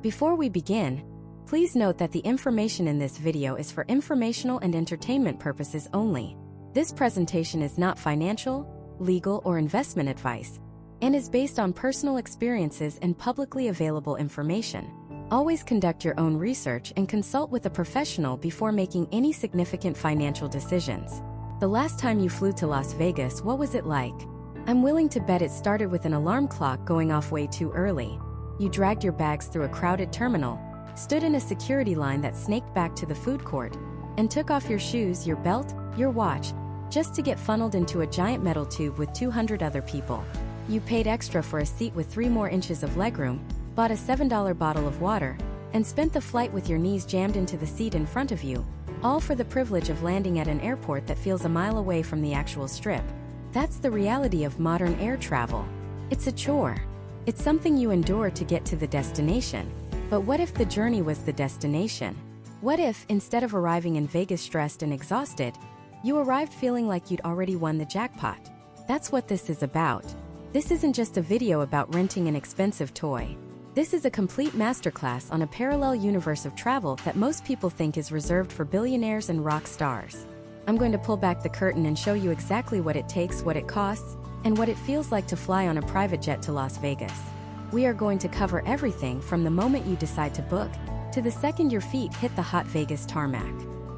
Before we begin, please note that the information in this video is for informational and entertainment purposes only. This presentation is not financial, legal, or investment advice, and is based on personal experiences and publicly available information. Always conduct your own research and consult with a professional before making any significant financial decisions. The last time you flew to Las Vegas, what was it like? I'm willing to bet it started with an alarm clock going off way too early. You dragged your bags through a crowded terminal, stood in a security line that snaked back to the food court, and took off your shoes, your belt, your watch, just to get funneled into a giant metal tube with 200 other people. You paid extra for a seat with 3 more inches of legroom, bought a $7 bottle of water, and spent the flight with your knees jammed into the seat in front of you, all for the privilege of landing at an airport that feels a mile away from the actual strip. That's the reality of modern air travel. It's a chore. It's something you endure to get to the destination. But what if the journey was the destination? What if, instead of arriving in Vegas stressed and exhausted, you arrived feeling like you'd already won the jackpot? That's what this is about. This isn't just a video about renting an expensive toy. This is a complete masterclass on a parallel universe of travel that most people think is reserved for billionaires and rock stars. I'm going to pull back the curtain and show you exactly what it takes, what it costs, and what it feels like to fly on a private jet to Las Vegas. We are going to cover everything from the moment you decide to book, to the second your feet hit the hot Vegas tarmac.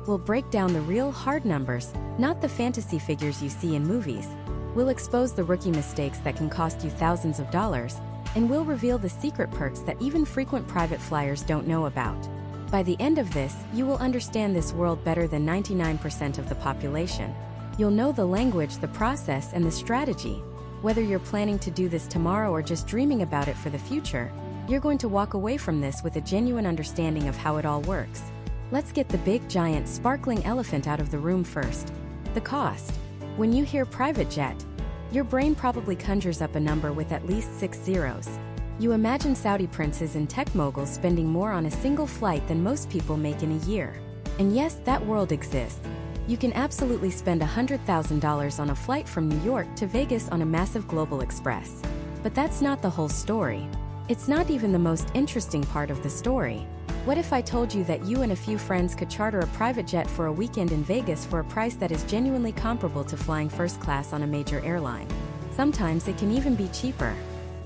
We'll break down the real, hard numbers, not the fantasy figures you see in movies. We'll expose the rookie mistakes that can cost you thousands of dollars, and we'll reveal the secret perks that even frequent private flyers don't know about. By the end of this, you will understand this world better than 99% of the population. You'll know the language, the process, and the strategy. Whether you're planning to do this tomorrow or just dreaming about it for the future, you're going to walk away from this with a genuine understanding of how it all works. Let's get the big, giant, sparkling elephant out of the room first. The cost. When you hear private jet, your brain probably conjures up a number with at least 6 zeros. You imagine Saudi princes and tech moguls spending more on a single flight than most people make in a year. And yes, that world exists. You can absolutely spend $100,000 on a flight from New York to Vegas on a massive global express. But that's not the whole story. It's not even the most interesting part of the story. What if I told you that you and a few friends could charter a private jet for a weekend in Vegas for a price that is genuinely comparable to flying first class on a major airline? Sometimes it can even be cheaper.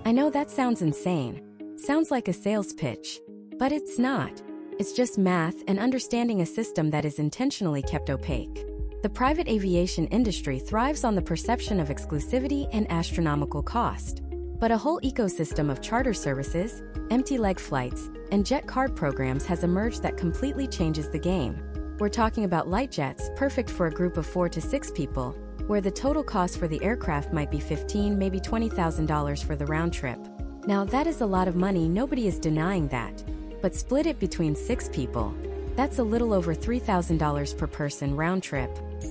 I know that sounds insane. Sounds like a sales pitch. But it's not. It's just math and understanding a system that is intentionally kept opaque. The private aviation industry thrives on the perception of exclusivity and astronomical cost. But a whole ecosystem of charter services, empty leg flights, and jet card programs has emerged that completely changes the game. We're talking about light jets, perfect for a group of 4 to 6 people, where the total cost for the aircraft might be $15,000, maybe $20,000 for the round trip. Now that is a lot of money, nobody is denying that. But split it between 6 people. That's a little over $3,000 per person round trip.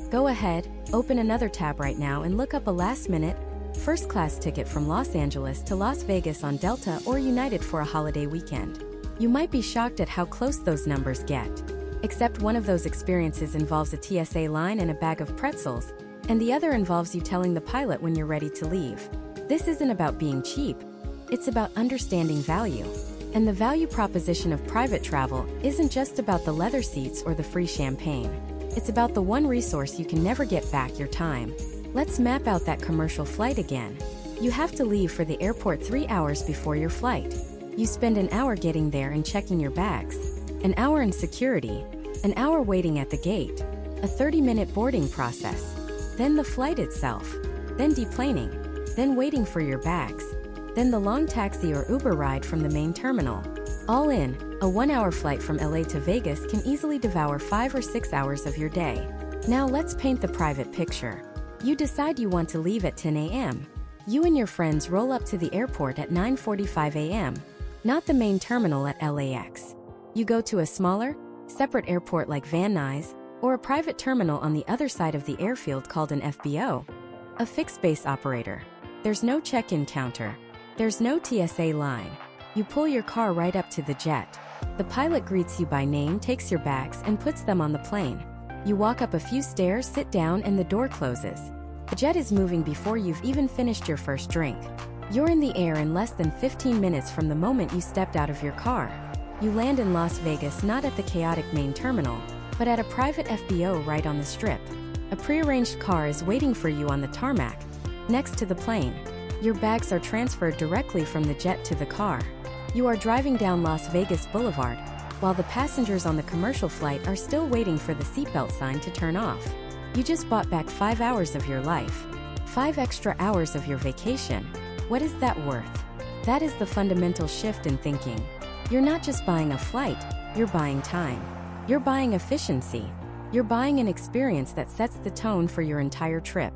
Go ahead, open another tab right now and look up a last-minute, first-class ticket from Los Angeles to Las Vegas on Delta or United for a holiday weekend. You might be shocked at how close those numbers get. Except one of those experiences involves a TSA line and a bag of pretzels, and the other involves you telling the pilot when you're ready to leave. This isn't about being cheap. It's about understanding value. And the value proposition of private travel isn't just about the leather seats or the free champagne. It's about the one resource you can never get back: your time. Let's map out that commercial flight again. You have to leave for the airport 3 hours before your flight. You spend an hour getting there and checking your bags, an hour in security, an hour waiting at the gate, a 30-minute boarding process, then the flight itself, then deplaning, then waiting for your bags, then the long taxi or Uber ride from the main terminal. All in, a 1-hour flight from LA to Vegas can easily devour 5 or 6 hours of your day. Now let's paint the private picture. You decide you want to leave at 10 a.m. You and your friends roll up to the airport at 9:45 a.m., not the main terminal at LAX. You go to a smaller, separate airport like Van Nuys, or a private terminal on the other side of the airfield called an FBO, a fixed base operator. There's no check-in counter. There's no TSA line. You pull your car right up to the jet. The pilot greets you by name, takes your bags, and puts them on the plane. You walk up a few stairs, sit down, and the door closes. The jet is moving before you've even finished your first drink. You're in the air in less than 15 minutes from the moment you stepped out of your car. You land in Las Vegas not at the chaotic main terminal, but at a private FBO right on the Strip. A prearranged car is waiting for you on the tarmac, next to the plane. Your bags are transferred directly from the jet to the car. You are driving down Las Vegas Boulevard, while the passengers on the commercial flight are still waiting for the seatbelt sign to turn off. You just bought back 5 hours of your life. 5 extra hours of your vacation. What is that worth? That is the fundamental shift in thinking. You're not just buying a flight, you're buying time. You're buying efficiency. You're buying an experience that sets the tone for your entire trip.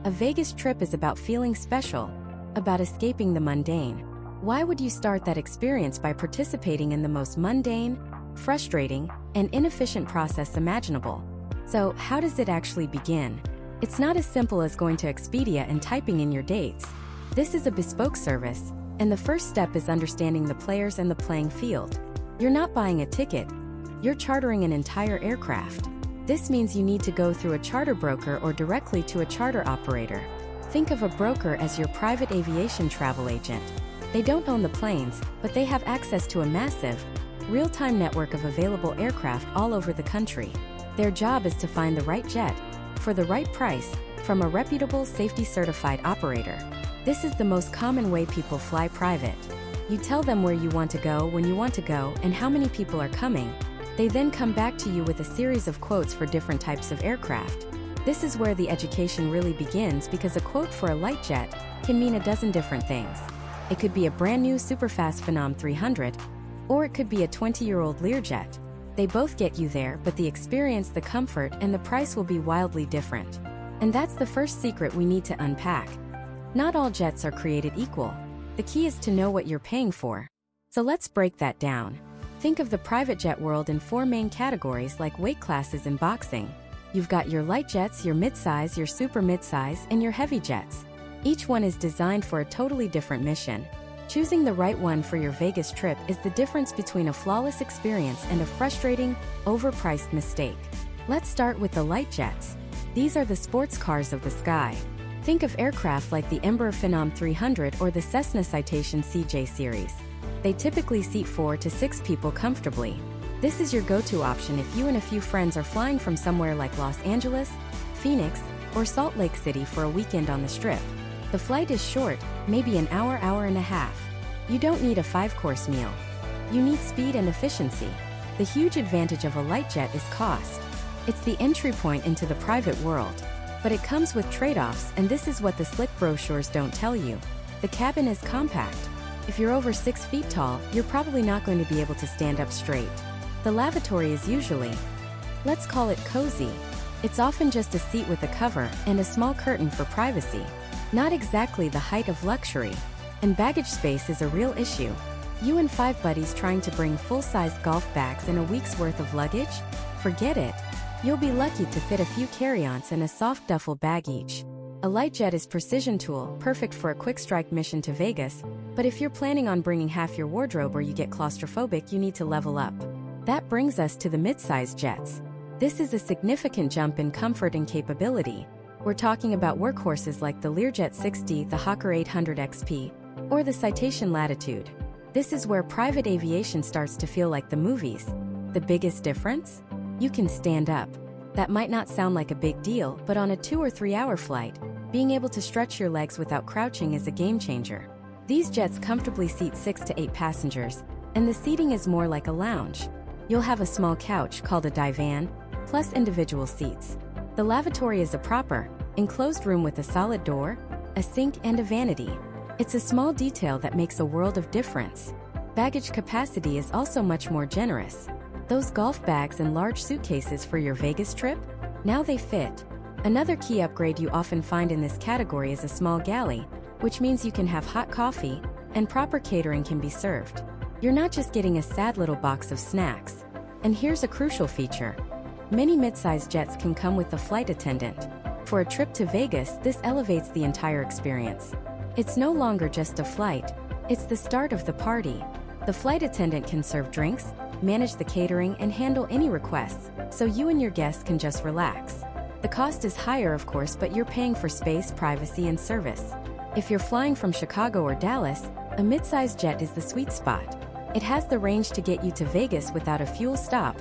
A Vegas trip is about feeling special, about escaping the mundane. Why would you start that experience by participating in the most mundane, frustrating, and inefficient process imaginable? So, how does it actually begin? It's not as simple as going to Expedia and typing in your dates. This is a bespoke service, and the first step is understanding the players and the playing field. You're not buying a ticket, you're chartering an entire aircraft. This means you need to go through a charter broker or directly to a charter operator. Think of a broker as your private aviation travel agent. They don't own the planes, but they have access to a massive, real-time network of available aircraft all over the country. Their job is to find the right jet, for the right price, from a reputable safety-certified operator. This is the most common way people fly private. You tell them where you want to go, when you want to go, and how many people are coming. They then come back to you with a series of quotes for different types of aircraft. This is where the education really begins, because a quote for a light jet can mean a dozen different things. It could be a brand new superfast Phenom 300, or it could be a 20-year-old Learjet. They both get you there, but the experience, the comfort, and the price will be wildly different. And that's the first secret we need to unpack. Not all jets are created equal. The key is to know what you're paying for. So let's break that down. Think of the private jet world in 4 main categories, like weight classes in boxing. You've got your light jets, your midsize, your super midsize, and your heavy jets. Each one is designed for a totally different mission. Choosing the right one for your Vegas trip is the difference between a flawless experience and a frustrating, overpriced mistake. Let's start with the light jets. These are the sports cars of the sky. Think of aircraft like the Embraer Phenom 300 or the Cessna Citation CJ series. They typically seat 4 to 6 people comfortably. This is your go-to option if you and a few friends are flying from somewhere like Los Angeles, Phoenix, or Salt Lake City for a weekend on the Strip. The flight is short, maybe an hour, hour and a half. You don't need a 5-course meal. You need speed and efficiency. The huge advantage of a light jet is cost. It's the entry point into the private world. But it comes with trade-offs, and this is what the slick brochures don't tell you. The cabin is compact. If you're over 6 feet tall, you're probably not going to be able to stand up straight. The lavatory is usually, let's call it cozy. It's often just a seat with a cover and a small curtain for privacy. Not exactly the height of luxury. And baggage space is a real issue. You and 5 buddies trying to bring full-size golf bags and a week's worth of luggage? Forget it. You'll be lucky to fit a few carry-ons and a soft duffel bag each. A light jet is precision tool, perfect for a quick-strike mission to Vegas, but if you're planning on bringing half your wardrobe or you get claustrophobic, you need to level up. That brings us to the mid-size jets. This is a significant jump in comfort and capability. We're talking about workhorses like the Learjet 60, the Hawker 800 XP, or the Citation Latitude. This is where private aviation starts to feel like the movies. The biggest difference? You can stand up. That might not sound like a big deal, but on a 2 or 3 hour flight, being able to stretch your legs without crouching is a game changer. These jets comfortably seat 6 to 8 passengers, and the seating is more like a lounge. You'll have a small couch called a divan, plus individual seats. The lavatory is a proper, enclosed room with a solid door, a sink, and a vanity. It's a small detail that makes a world of difference. Baggage capacity is also much more generous. Those golf bags and large suitcases for your Vegas trip? Now they fit. Another key upgrade you often find in this category is a small galley, which means you can have hot coffee, and proper catering can be served. You're not just getting a sad little box of snacks. And here's a crucial feature. Many mid-sized jets can come with a flight attendant. For a trip to Vegas, this elevates the entire experience. It's no longer just a flight, it's the start of the party. The flight attendant can serve drinks, manage the catering, and handle any requests, so you and your guests can just relax. The cost is higher, of course, but you're paying for space, privacy, and service. If you're flying from Chicago or Dallas, a mid-sized jet is the sweet spot. It has the range to get you to Vegas without a fuel stop,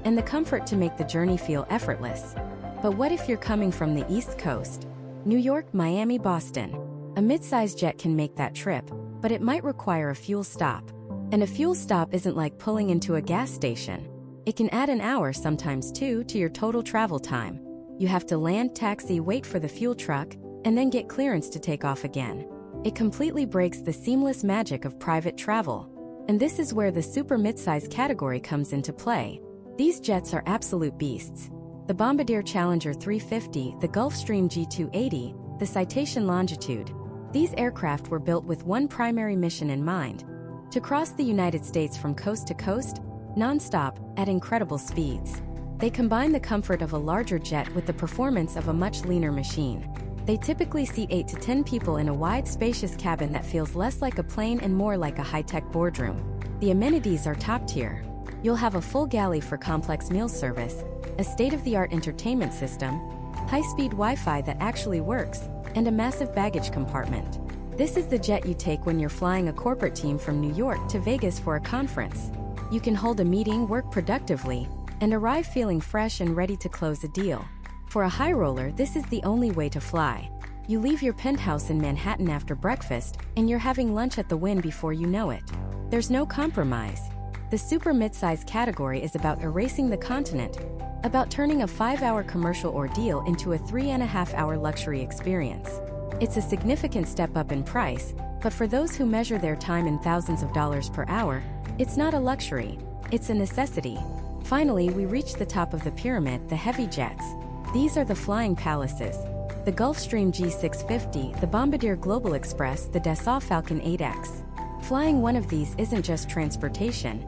and the comfort to make the journey feel effortless. But what if you're coming from the East Coast? New York, Miami, Boston. A mid-size jet can make that trip, but it might require a fuel stop. And a fuel stop isn't like pulling into a gas station. It can add an hour, sometimes two, to your total travel time. You have to land, taxi, wait for the fuel truck, and then get clearance to take off again. It completely breaks the seamless magic of private travel. And this is where the super midsize category comes into play. These jets are absolute beasts. The Bombardier Challenger 350, the Gulfstream G280, the Citation Longitude. These aircraft were built with one primary mission in mind: to cross the United States from coast to coast, non-stop, at incredible speeds. They combine the comfort of a larger jet with the performance of a much leaner machine. They typically seat 8 to 10 people in a wide, spacious cabin that feels less like a plane and more like a high-tech boardroom. The amenities are top-tier. You'll have a full galley for complex meal service, a state-of-the-art entertainment system, high-speed Wi-Fi that actually works, and a massive baggage compartment. This is the jet you take when you're flying a corporate team from New York to Vegas for a conference. You can hold a meeting, work productively, and arrive feeling fresh and ready to close a deal. For a high roller, this is the only way to fly. You leave your penthouse in Manhattan after breakfast, and you're having lunch at the Wynn before you know it. There's no compromise. The super midsize category is about erasing the continent, about turning a 5-hour commercial ordeal into a 3.5-hour luxury experience. It's a significant step up in price, but for those who measure their time in thousands of dollars per hour, it's not a luxury, it's a necessity. Finally, we reach the top of the pyramid, the heavy jets. These are the flying palaces. The Gulfstream G650, the Bombardier Global Express, the Dassault Falcon 8X. Flying one of these isn't just transportation,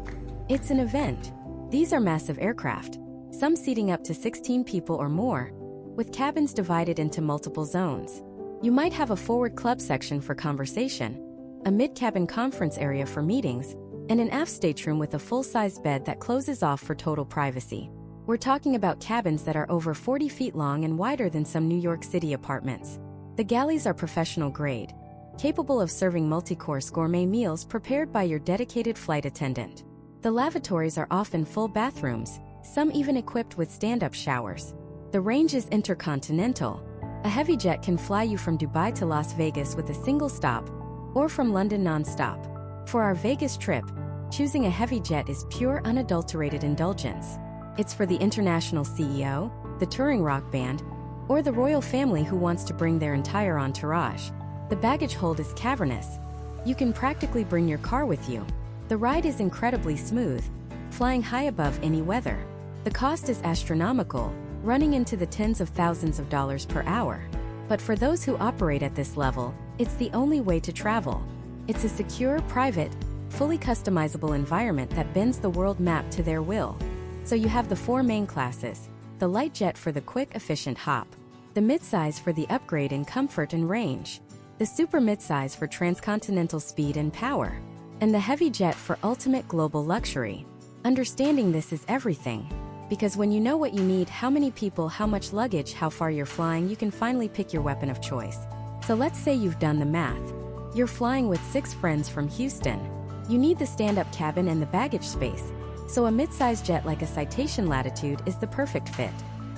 it's an event. These are massive aircraft, some seating up to 16 people or more, with cabins divided into multiple zones. You might have a forward club section for conversation, a mid-cabin conference area for meetings, and an aft stateroom with a full-size bed that closes off for total privacy. We're talking about cabins that are over 40 feet long and wider than some New York City apartments. The galleys are professional grade, capable of serving multi-course gourmet meals prepared by your dedicated flight attendant. The lavatories are often full bathrooms, some even equipped with stand-up showers. The range is intercontinental. A heavy jet can fly you from Dubai to Las Vegas with a single stop, or from London non-stop. For our Vegas trip, choosing a heavy jet is pure, unadulterated indulgence. It's for the international CEO, the touring rock band, or the royal family who wants to bring their entire entourage. The baggage hold is cavernous. You can practically bring your car with you. The ride is incredibly smooth, flying high above any weather. The cost is astronomical, running into the tens of thousands of dollars per hour. But for those who operate at this level, it's the only way to travel. It's a secure, private, fully customizable environment that bends the world map to their will. So you have the 4 main classes: the light jet for the quick, efficient hop, the midsize for the upgrade in comfort and range, the super midsize for transcontinental speed and power, and the heavy jet for ultimate global luxury. Understanding this is everything. Because when you know what you need, how many people, how much luggage, how far you're flying, you can finally pick your weapon of choice. So let's say you've done the math. You're flying with 6 friends from Houston. You need the stand-up cabin and the baggage space. So a mid-size jet like a Citation Latitude is the perfect fit.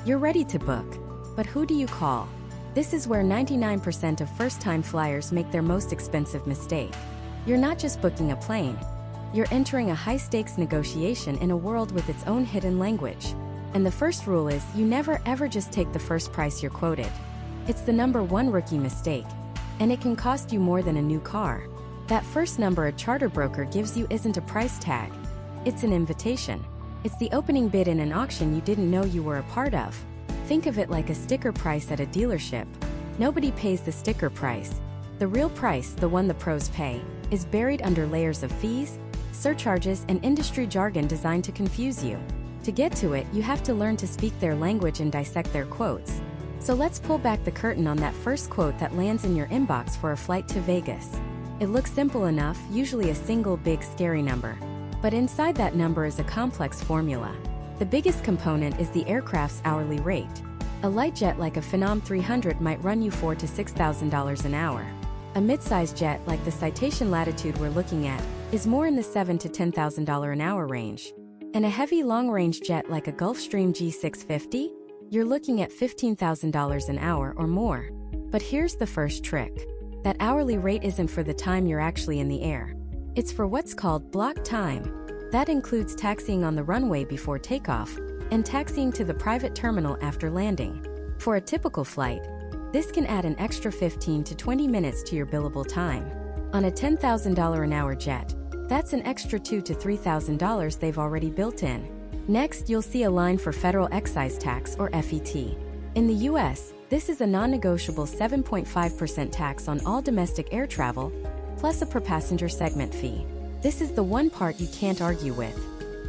You're ready to book. But who do you call? This is where 99% of first-time flyers make their most expensive mistake. You're not just booking a plane. You're entering a high-stakes negotiation in a world with its own hidden language. And the first rule is, you never ever just take the first price you're quoted. It's the #1 rookie mistake. And it can cost you more than a new car. That first number a charter broker gives you isn't a price tag. It's an invitation. It's the opening bid in an auction you didn't know you were a part of. Think of it like a sticker price at a dealership. Nobody pays the sticker price. The real price, the one the pros pay, is buried under layers of fees, surcharges, and industry jargon designed to confuse you. To get to it, you have to learn to speak their language and dissect their quotes. So let's pull back the curtain on that first quote that lands in your inbox for a flight to Vegas. It looks simple enough, usually a single big scary number. But inside that number is a complex formula. The biggest component is the aircraft's hourly rate. A light jet like a Phenom 300 might run you $4,000 to $6,000 an hour. A mid-size jet like the Citation Latitude we're looking at is more in the $7,000 to $10,000 an hour range. And a heavy long-range jet like a Gulfstream G650? You're looking at $15,000 an hour or more. But here's the first trick. That hourly rate isn't for the time you're actually in the air. It's for what's called block time. That includes taxiing on the runway before takeoff and taxiing to the private terminal after landing. For a typical flight, this can add an extra 15 to 20 minutes to your billable time. On a $10,000 an hour jet, that's an extra $2,000 to $3,000 they've already built in. Next, you'll see a line for federal excise tax or FET. In the US, this is a non-negotiable 7.5% tax on all domestic air travel, plus a per-passenger segment fee. This is the one part you can't argue with.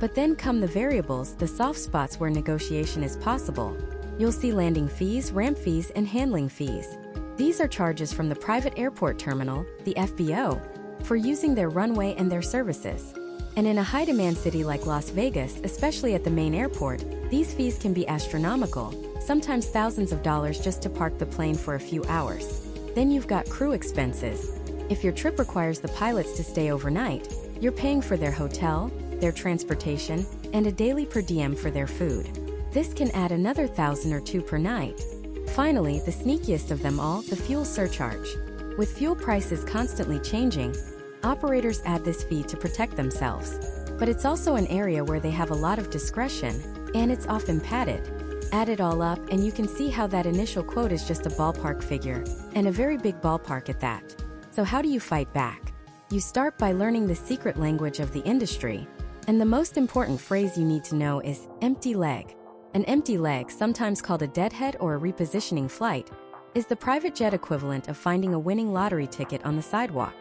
But then come the variables, the soft spots where negotiation is possible. You'll see landing fees, ramp fees, and handling fees. These are charges from the private airport terminal, the FBO, for using their runway and their services. And in a high-demand city like Las Vegas, especially at the main airport, these fees can be astronomical, sometimes thousands of dollars just to park the plane for a few hours. Then you've got crew expenses. If your trip requires the pilots to stay overnight, you're paying for their hotel, their transportation, and a daily per diem for their food. This can add another $1,000 or $2,000 per night. Finally, the sneakiest of them all, the fuel surcharge. With fuel prices constantly changing, operators add this fee to protect themselves. But it's also an area where they have a lot of discretion, and it's often padded. Add it all up and you can see how that initial quote is just a ballpark figure, and a very big ballpark at that. So how do you fight back? You start by learning the secret language of the industry, and the most important phrase you need to know is empty leg. An empty leg, sometimes called a deadhead or a repositioning flight, is the private jet equivalent of finding a winning lottery ticket on the sidewalk.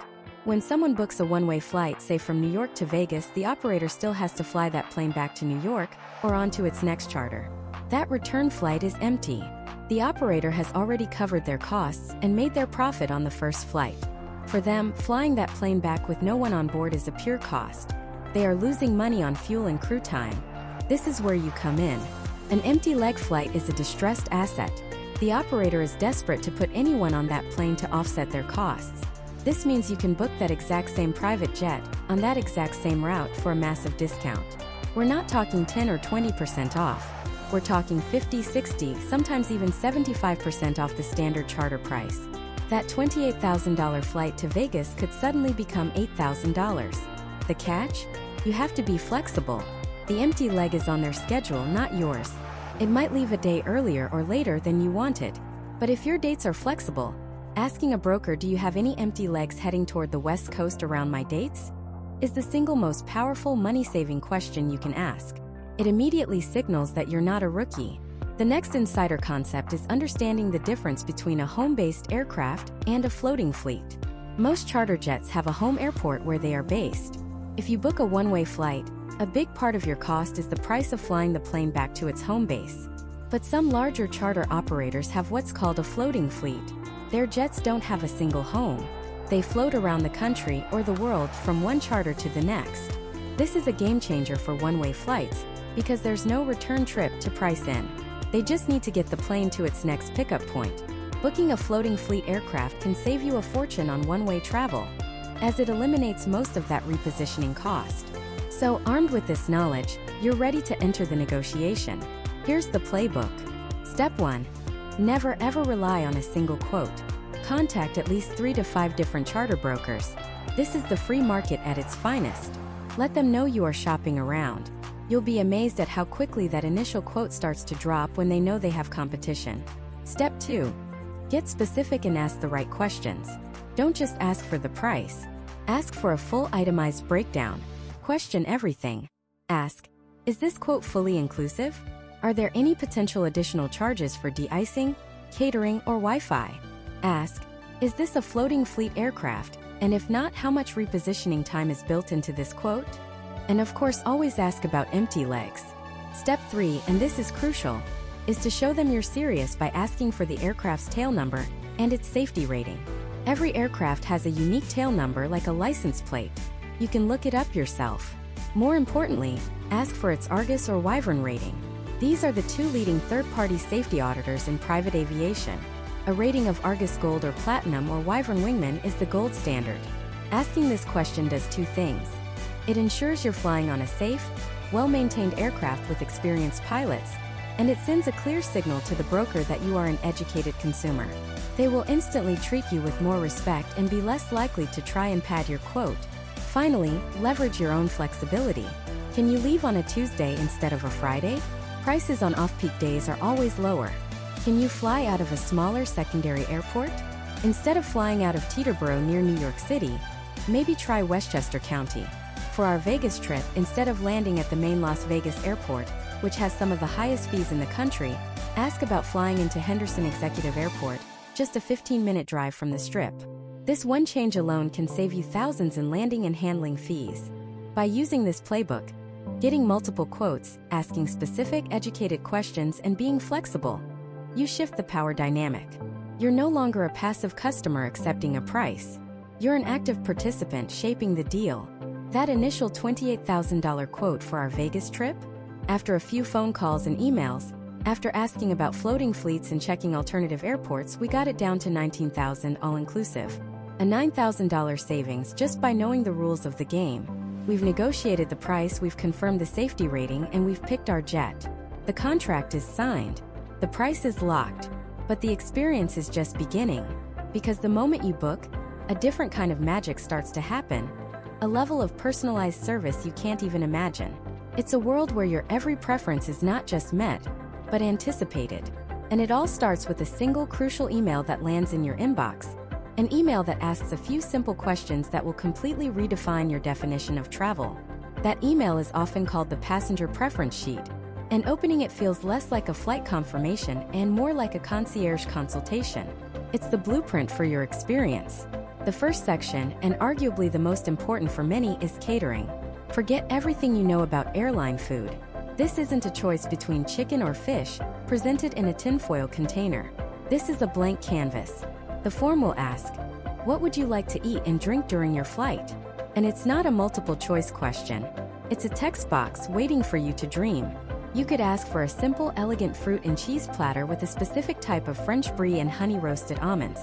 When someone books a one-way flight, say from New York to Vegas, the operator still has to fly that plane back to New York or on to its next charter. That return flight is empty. The operator has already covered their costs and made their profit on the first flight. For them, flying that plane back with no one on board is a pure cost. They are losing money on fuel and crew time. This is where you come in. An empty leg flight is a distressed asset. The operator is desperate to put anyone on that plane to offset their costs. This means you can book that exact same private jet on that exact same route for a massive discount. We're not talking 10 or 20% off. We're talking 50, 60, sometimes even 75% off the standard charter price. That $28,000 flight to Vegas could suddenly become $8,000. The catch? You have to be flexible. The empty leg is on their schedule, not yours. It might leave a day earlier or later than you wanted. But if your dates are flexible, asking a broker, "Do you have any empty legs heading toward the West Coast around my dates?" is the single most powerful money-saving question you can ask. It immediately signals that you're not a rookie. The next insider concept is understanding the difference between a home-based aircraft and a floating fleet. Most charter jets have a home airport where they are based. If you book a one-way flight, a big part of your cost is the price of flying the plane back to its home base. But some larger charter operators have what's called a floating fleet. Their jets don't have a single home. They float around the country or the world from one charter to the next. This is a game changer for one-way flights because there's no return trip to price in. They just need to get the plane to its next pickup point. Booking a floating fleet aircraft can save you a fortune on one-way travel, as it eliminates most of that repositioning cost. So, armed with this knowledge, you're ready to enter the negotiation. Here's the playbook. Step 1. Never ever rely on a single quote. Contact at least 3 to 5 different charter brokers. This is the free market at its finest. Let them know you are shopping around. You'll be amazed at how quickly that initial quote starts to drop when they know they have competition. Step 2. Get specific and ask the right questions. Don't just ask for the price. Ask for a full itemized breakdown. Question everything. Ask, is this quote fully inclusive? Are there any potential additional charges for de-icing, catering, or Wi-Fi? Ask, is this a floating fleet aircraft? And if not, how much repositioning time is built into this quote? And of course, always ask about empty legs. Step 3, and this is crucial, is to show them you're serious by asking for the aircraft's tail number and its safety rating. Every aircraft has a unique tail number like a license plate. You can look it up yourself. More importantly, ask for its Argus or Wyvern rating. These are the 2 leading third-party safety auditors in private aviation. A rating of Argus Gold or Platinum or Wyvern Wingman is the gold standard. Asking this question does two things. It ensures you're flying on a safe, well-maintained aircraft with experienced pilots, and it sends a clear signal to the broker that you are an educated consumer. They will instantly treat you with more respect and be less likely to try and pad your quote. Finally, leverage your own flexibility. Can you leave on a Tuesday instead of a Friday? Prices on off-peak days are always lower. Can you fly out of a smaller secondary airport? Instead of flying out of Teterboro near New York City, maybe try Westchester County. For our Vegas trip, instead of landing at the main Las Vegas airport, which has some of the highest fees in the country, ask about flying into Henderson Executive Airport, just a 15-minute drive from the Strip. This one change alone can save you thousands in landing and handling fees. By using this playbook, getting multiple quotes, asking specific, educated questions, and being flexible, you shift the power dynamic. You're no longer a passive customer accepting a price. You're an active participant shaping the deal. That initial $28,000 quote for our Vegas trip? After a few phone calls and emails, after asking about floating fleets and checking alternative airports, we got it down to $19,000 all-inclusive. A $9,000 savings just by knowing the rules of the game. We've negotiated the price, we've confirmed the safety rating, and we've picked our jet. The contract is signed. The price is locked. But the experience is just beginning. Because the moment you book, a different kind of magic starts to happen. A level of personalized service you can't even imagine. It's a world where your every preference is not just met, but anticipated. And it all starts with a single crucial email that lands in your inbox. An email that asks a few simple questions that will completely redefine your definition of travel. That email is often called the passenger preference sheet, and opening it feels less like a flight confirmation and more like a concierge consultation. It's the blueprint for your experience. The first section, and arguably the most important for many, is catering. Forget everything you know about airline food. This isn't a choice between chicken or fish, presented in a tinfoil container. This is a blank canvas. The form will ask, what would you like to eat and drink during your flight? And it's not a multiple choice question. It's a text box waiting for you to dream. You could ask for a simple, elegant fruit and cheese platter with a specific type of French brie and honey roasted almonds.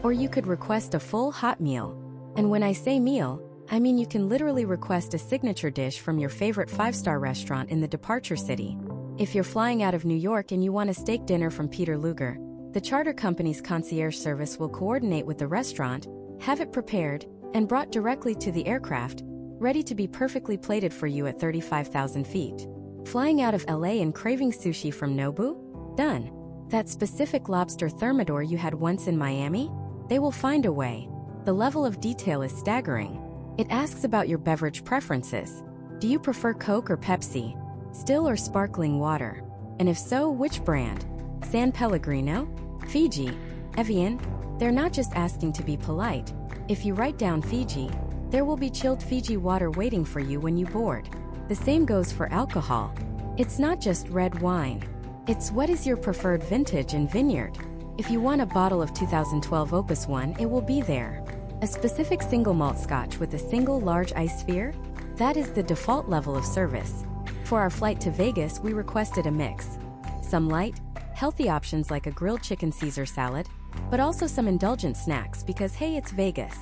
Or you could request a full hot meal. And when I say meal, I mean you can literally request a signature dish from your favorite 5-star restaurant in the departure city. If you're flying out of New York and you want a steak dinner from Peter Luger, the charter company's concierge service will coordinate with the restaurant, have it prepared, and brought directly to the aircraft, ready to be perfectly plated for you at 35,000 feet. Flying out of LA and craving sushi from Nobu? Done. That specific lobster thermidor you had once in Miami? They will find a way. The level of detail is staggering. It asks about your beverage preferences. Do you prefer Coke or Pepsi? Still or sparkling water? And if so, which brand? San Pellegrino? Fiji? Evian? They're not just asking to be polite. If you write down Fiji, there will be chilled Fiji water waiting for you when you board. The same goes for alcohol. It's not just red wine. It's what is your preferred vintage and vineyard. If you want a bottle of 2012 Opus 1, it will be there. A specific single malt scotch with a single large ice sphere? That is the default level of service. For our flight to Vegas, we requested a mix. Some light, healthy options like a grilled chicken Caesar salad, but also some indulgent snacks because hey, it's Vegas.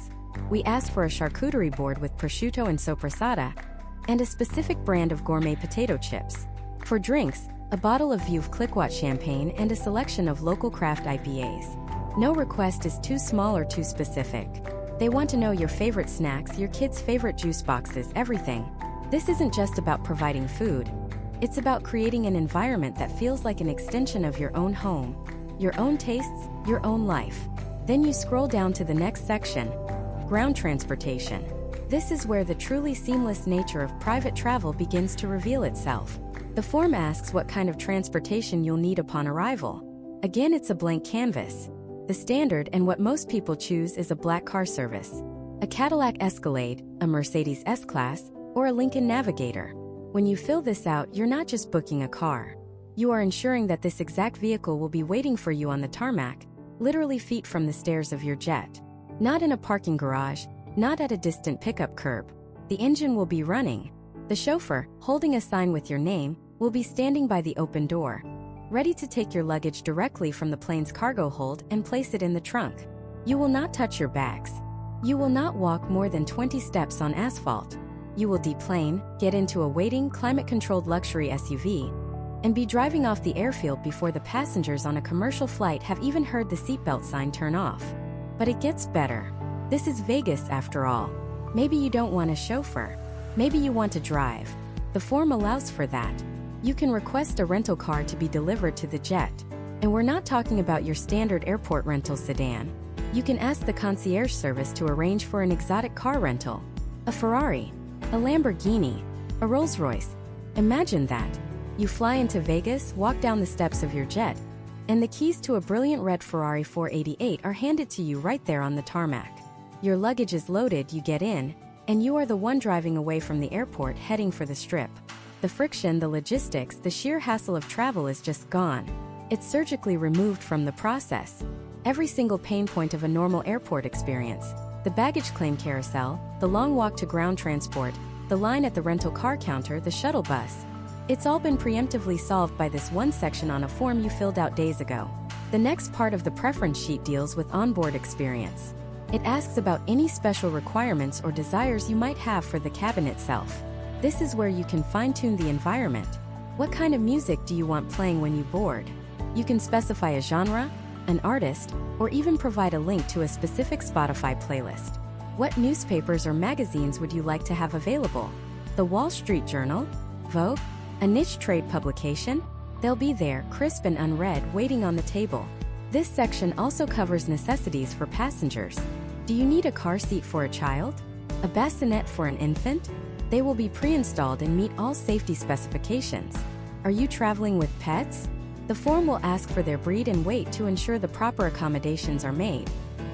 We asked for a charcuterie board with prosciutto and sopressata, and a specific brand of gourmet potato chips. For drinks, a bottle of Veuve Clicquot champagne and a selection of local craft IPAs. No request is too small or too specific. They want to know your favorite snacks, your kids' favorite juice boxes, everything. This isn't just about providing food. It's about creating an environment that feels like an extension of your own home, your own tastes, your own life. Then you scroll down to the next section, ground transportation. This is where the truly seamless nature of private travel begins to reveal itself. The form asks what kind of transportation you'll need upon arrival. Again, it's a blank canvas. The standard and what most people choose is a black car service. A Cadillac Escalade, a Mercedes S-Class, or a Lincoln Navigator. When you fill this out, you're not just booking a car. You are ensuring that this exact vehicle will be waiting for you on the tarmac, literally feet from the stairs of your jet. Not in a parking garage, not at a distant pickup curb. The engine will be running. The chauffeur, holding a sign with your name, will be standing by the open door, ready to take your luggage directly from the plane's cargo hold and place it in the trunk. You will not touch your bags. You will not walk more than 20 steps on asphalt. You will deplane, get into a waiting, climate-controlled luxury SUV, and be driving off the airfield before the passengers on a commercial flight have even heard the seatbelt sign turn off. But it gets better. This is Vegas after all. Maybe you don't want a chauffeur. Maybe you want to drive. The form allows for that. You can request a rental car to be delivered to the jet. And we're not talking about your standard airport rental sedan. You can ask the concierge service to arrange for an exotic car rental. A Ferrari, a Lamborghini, a Rolls-Royce. Imagine that. You fly into Vegas, walk down the steps of your jet, and the keys to a brilliant red Ferrari 488 are handed to you right there on the tarmac. Your luggage is loaded, you get in, and you are the one driving away from the airport heading for the Strip. The friction, the logistics, the sheer hassle of travel is just gone. It's surgically removed from the process. Every single pain point of a normal airport experience, the baggage claim carousel, the long walk to ground transport, the line at the rental car counter, the shuttle bus. It's all been preemptively solved by this one section on a form you filled out days ago. The next part of the preference sheet deals with onboard experience. It asks about any special requirements or desires you might have for the cabin itself. This is where you can fine-tune the environment. What kind of music do you want playing when you board? You can specify a genre, an artist, or even provide a link to a specific Spotify playlist. What newspapers or magazines would you like to have available? The Wall Street Journal? Vogue? A niche trade publication? They'll be there, crisp and unread, waiting on the table. This section also covers necessities for passengers. Do you need a car seat for a child? A bassinet for an infant? They will be pre-installed and meet all safety specifications. Are you traveling with pets? The form will ask for their breed and weight to ensure the proper accommodations are made.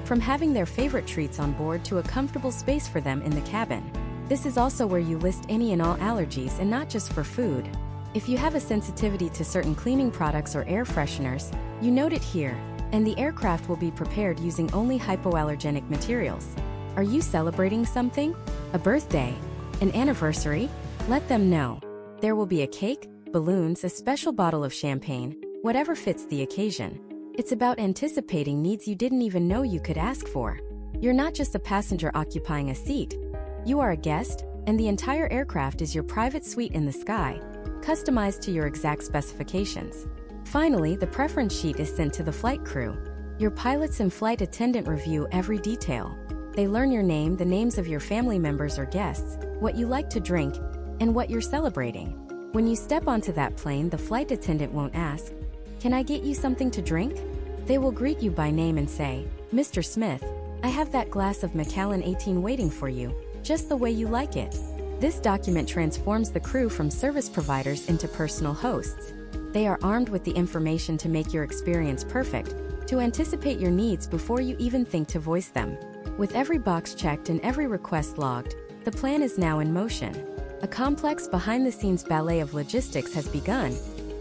From having their favorite treats on board to a comfortable space for them in the cabin. This is also where you list any and all allergies, and not just for food. If you have a sensitivity to certain cleaning products or air fresheners, you note it here, and the aircraft will be prepared using only hypoallergenic materials. Are you celebrating something? A birthday? An anniversary? Let them know. There will be a cake, balloons, a special bottle of champagne, whatever fits the occasion. It's about anticipating needs you didn't even know you could ask for. You're not just a passenger occupying a seat. You are a guest, and the entire aircraft is your private suite in the sky, customized to your exact specifications. Finally, the preference sheet is sent to the flight crew. Your pilots and flight attendant review every detail. They learn your name, the names of your family members or guests, what you like to drink, and what you're celebrating. When you step onto that plane, the flight attendant won't ask, "Can I get you something to drink?" They will greet you by name and say, "Mr. Smith, I have that glass of Macallan 18 waiting for you, just the way you like it." This document transforms the crew from service providers into personal hosts. They are armed with the information to make your experience perfect, to anticipate your needs before you even think to voice them. With every box checked and every request logged, the plan is now in motion. A complex behind-the-scenes ballet of logistics has begun,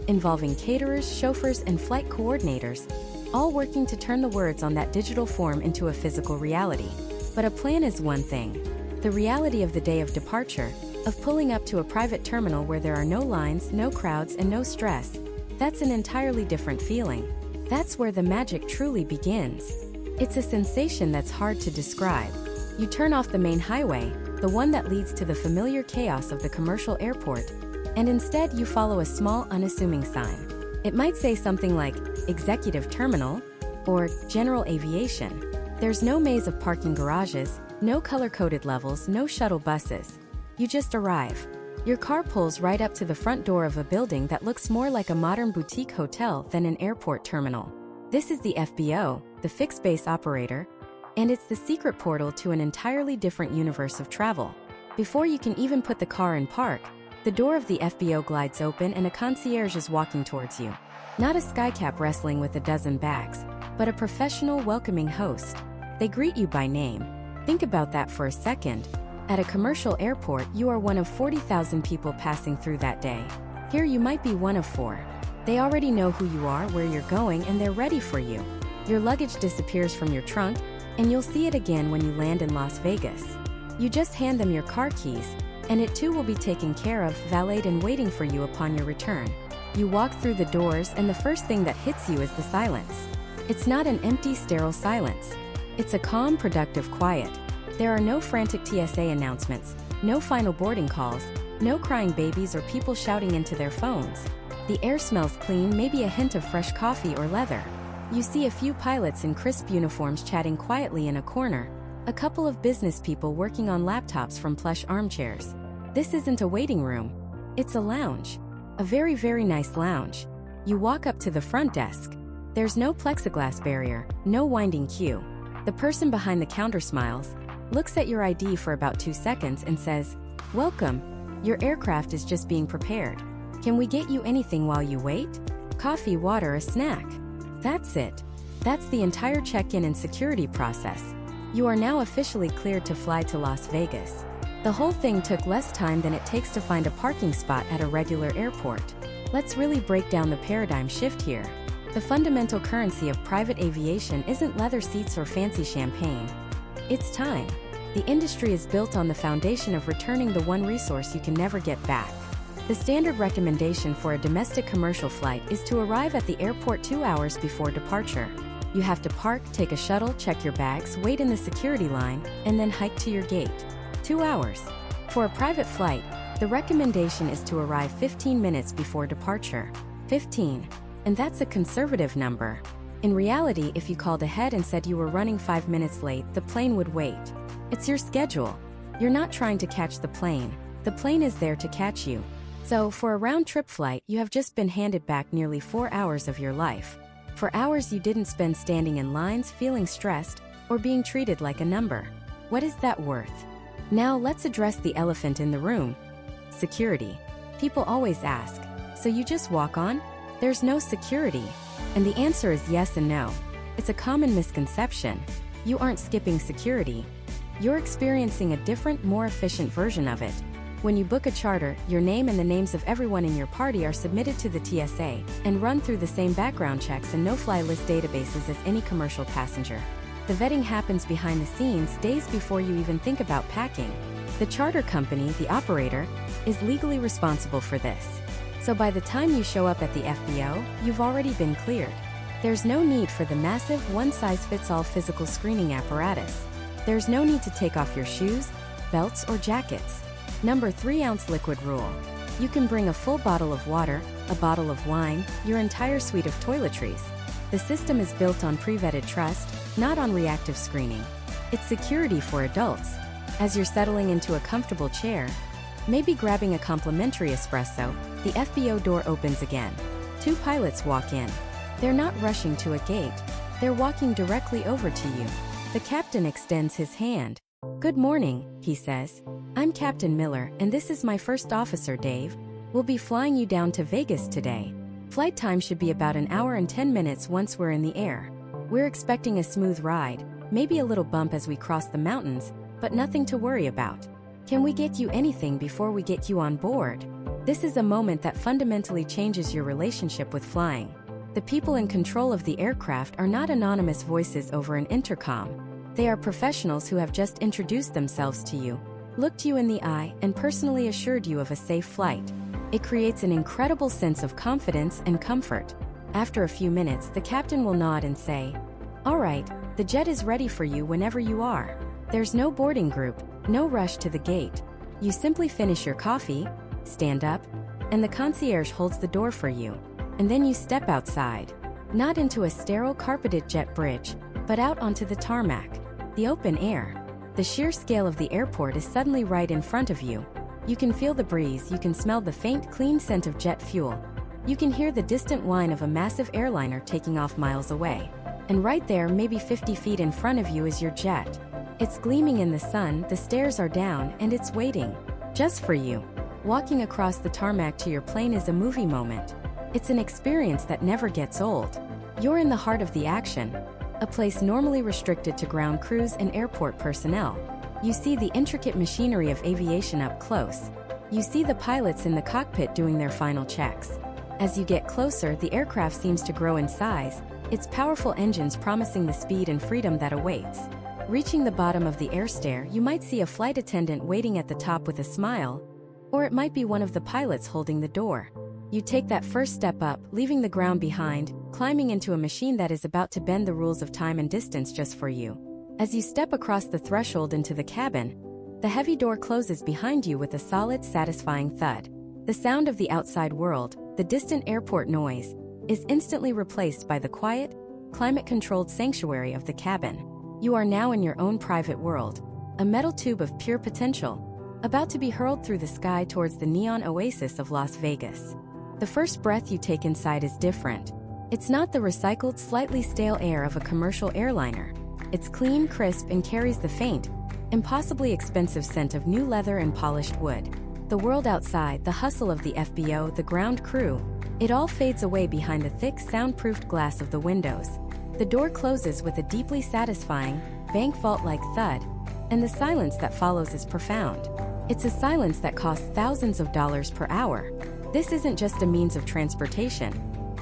involving caterers, chauffeurs, and flight coordinators, all working to turn the words on that digital form into a physical reality. But a plan is one thing. The reality of the day of departure, of pulling up to a private terminal where there are no lines, no crowds, and no stress, that's an entirely different feeling. That's where the magic truly begins. It's a sensation that's hard to describe. You turn off the main highway, the one that leads to the familiar chaos of the commercial airport, and instead you follow a small, unassuming sign. It might say something like, "Executive Terminal," or "General Aviation." There's no maze of parking garages, no color-coded levels, no shuttle buses. You just arrive. Your car pulls right up to the front door of a building that looks more like a modern boutique hotel than an airport terminal. This is the FBO, the fixed base operator, and it's the secret portal to an entirely different universe of travel. Before you can even put the car in park, the door of the FBO glides open and a concierge is walking towards you. Not a skycap wrestling with a dozen bags, but a professional, welcoming host. They greet you by name. Think about that for a second. At a commercial airport, you are one of 40,000 people passing through that day. Here you might be one of 4. They already know who you are, where you're going, and they're ready for you. Your luggage disappears from your trunk, and you'll see it again when you land in Las Vegas. You just hand them your car keys, and it too will be taken care of, valeted, and waiting for you upon your return. You walk through the doors, and the first thing that hits you is the silence. It's not an empty, sterile silence. It's a calm, productive quiet. There are no frantic TSA announcements, no final boarding calls, no crying babies or people shouting into their phones. The air smells clean, maybe a hint of fresh coffee or leather. You see a few pilots in crisp uniforms chatting quietly in a corner, a couple of business people working on laptops from plush armchairs. This isn't a waiting room. It's a lounge. A very, very nice lounge. You walk up to the front desk. There's no plexiglass barrier, no winding queue. The person behind the counter smiles, looks at your ID for about 2 seconds and says, "Welcome. Your aircraft is just being prepared. Can we get you anything while you wait? Coffee, water, a snack?" That's it. That's the entire check-in and security process. You are now officially cleared to fly to Las Vegas. The whole thing took less time than it takes to find a parking spot at a regular airport. Let's really break down the paradigm shift here. The fundamental currency of private aviation isn't leather seats or fancy champagne. It's time. The industry is built on the foundation of returning the one resource you can never get back. The standard recommendation for a domestic commercial flight is to arrive at the airport 2 hours before departure. You have to park, take a shuttle, check your bags, wait in the security line, and then hike to your gate. 2 hours. For a private flight, the recommendation is to arrive 15 minutes before departure. 15. And that's a conservative number. In reality, if you called ahead and said you were running 5 minutes late, the plane would wait. It's your schedule. You're not trying to catch the plane. The plane is there to catch you. So, for a round-trip flight, you have just been handed back nearly 4 hours of your life. For hours you didn't spend standing in lines, feeling stressed, or being treated like a number. What is that worth? Now let's address the elephant in the room. Security. People always ask, so you just walk on? There's no security. And the answer is yes and no. It's a common misconception. You aren't skipping security. You're experiencing a different, more efficient version of it. When you book a charter, your name and the names of everyone in your party are submitted to the TSA and run through the same background checks and no-fly list databases as any commercial passenger. The vetting happens behind the scenes days before you even think about packing. The charter company, the operator, is legally responsible for this. So by the time you show up at the FBO, you've already been cleared. There's no need for the massive one-size-fits-all physical screening apparatus. There's no need to take off your shoes, belts, or jackets. Number 3-ounce liquid rule. You can bring a full bottle of water, a bottle of wine, your entire suite of toiletries. The system is built on pre-vetted trust, not on reactive screening. It's security for adults. As you're settling into a comfortable chair, maybe grabbing a complimentary espresso, the FBO door opens again. 2 pilots walk in. They're not rushing to a gate. They're walking directly over to you. The captain extends his hand. "Good morning," he says. "I'm Captain Miller, and this is my first officer, Dave. We'll be flying you down to Vegas today. Flight time should be about 1 hour and 10 minutes once we're in the air. We're expecting a smooth ride, maybe a little bump as we cross the mountains, but nothing to worry about. Can we get you anything before we get you on board?" This is a moment that fundamentally changes your relationship with flying. The people in control of the aircraft are not anonymous voices over an intercom. They are professionals who have just introduced themselves to you, looked you in the eye, and personally assured you of a safe flight. It creates an incredible sense of confidence and comfort. After a few minutes, the captain will nod and say, "All right, the jet is ready for you whenever you are." There's no boarding group, no rush to the gate. You simply finish your coffee, stand up, and the concierge holds the door for you. And then you step outside. Not into a sterile carpeted jet bridge, but out onto the tarmac. The open air. The sheer scale of the airport is suddenly right in front of you. You can feel the breeze, you can smell the faint, clean scent of jet fuel. You can hear the distant whine of a massive airliner taking off miles away. And right there, maybe 50 feet in front of you, is your jet. It's gleaming in the sun, the stairs are down, and it's waiting. Just for you. Walking across the tarmac to your plane is a movie moment. It's an experience that never gets old. You're in the heart of the action. A place normally restricted to ground crews and airport personnel. You see the intricate machinery of aviation up close. You see the pilots in the cockpit doing their final checks. As you get closer, the aircraft seems to grow in size, its powerful engines promising the speed and freedom that awaits. Reaching the bottom of the air stair, you might see a flight attendant waiting at the top with a smile, or it might be one of the pilots holding the door. You take that first step up, leaving the ground behind, climbing into a machine that is about to bend the rules of time and distance just for you. As you step across the threshold into the cabin, the heavy door closes behind you with a solid, satisfying thud. The sound of the outside world, the distant airport noise, is instantly replaced by the quiet, climate-controlled sanctuary of the cabin. You are now in your own private world, a metal tube of pure potential, about to be hurled through the sky towards the neon oasis of Las Vegas. The first breath you take inside is different. It's not the recycled, slightly stale air of a commercial airliner. It's clean, crisp, and carries the faint, impossibly expensive scent of new leather and polished wood. The world outside, the hustle of the FBO, the ground crew, it all fades away behind the thick, soundproofed glass of the windows. The door closes with a deeply satisfying, bank vault-like thud, and the silence that follows is profound. It's a silence that costs thousands of dollars per hour. This isn't just a means of transportation.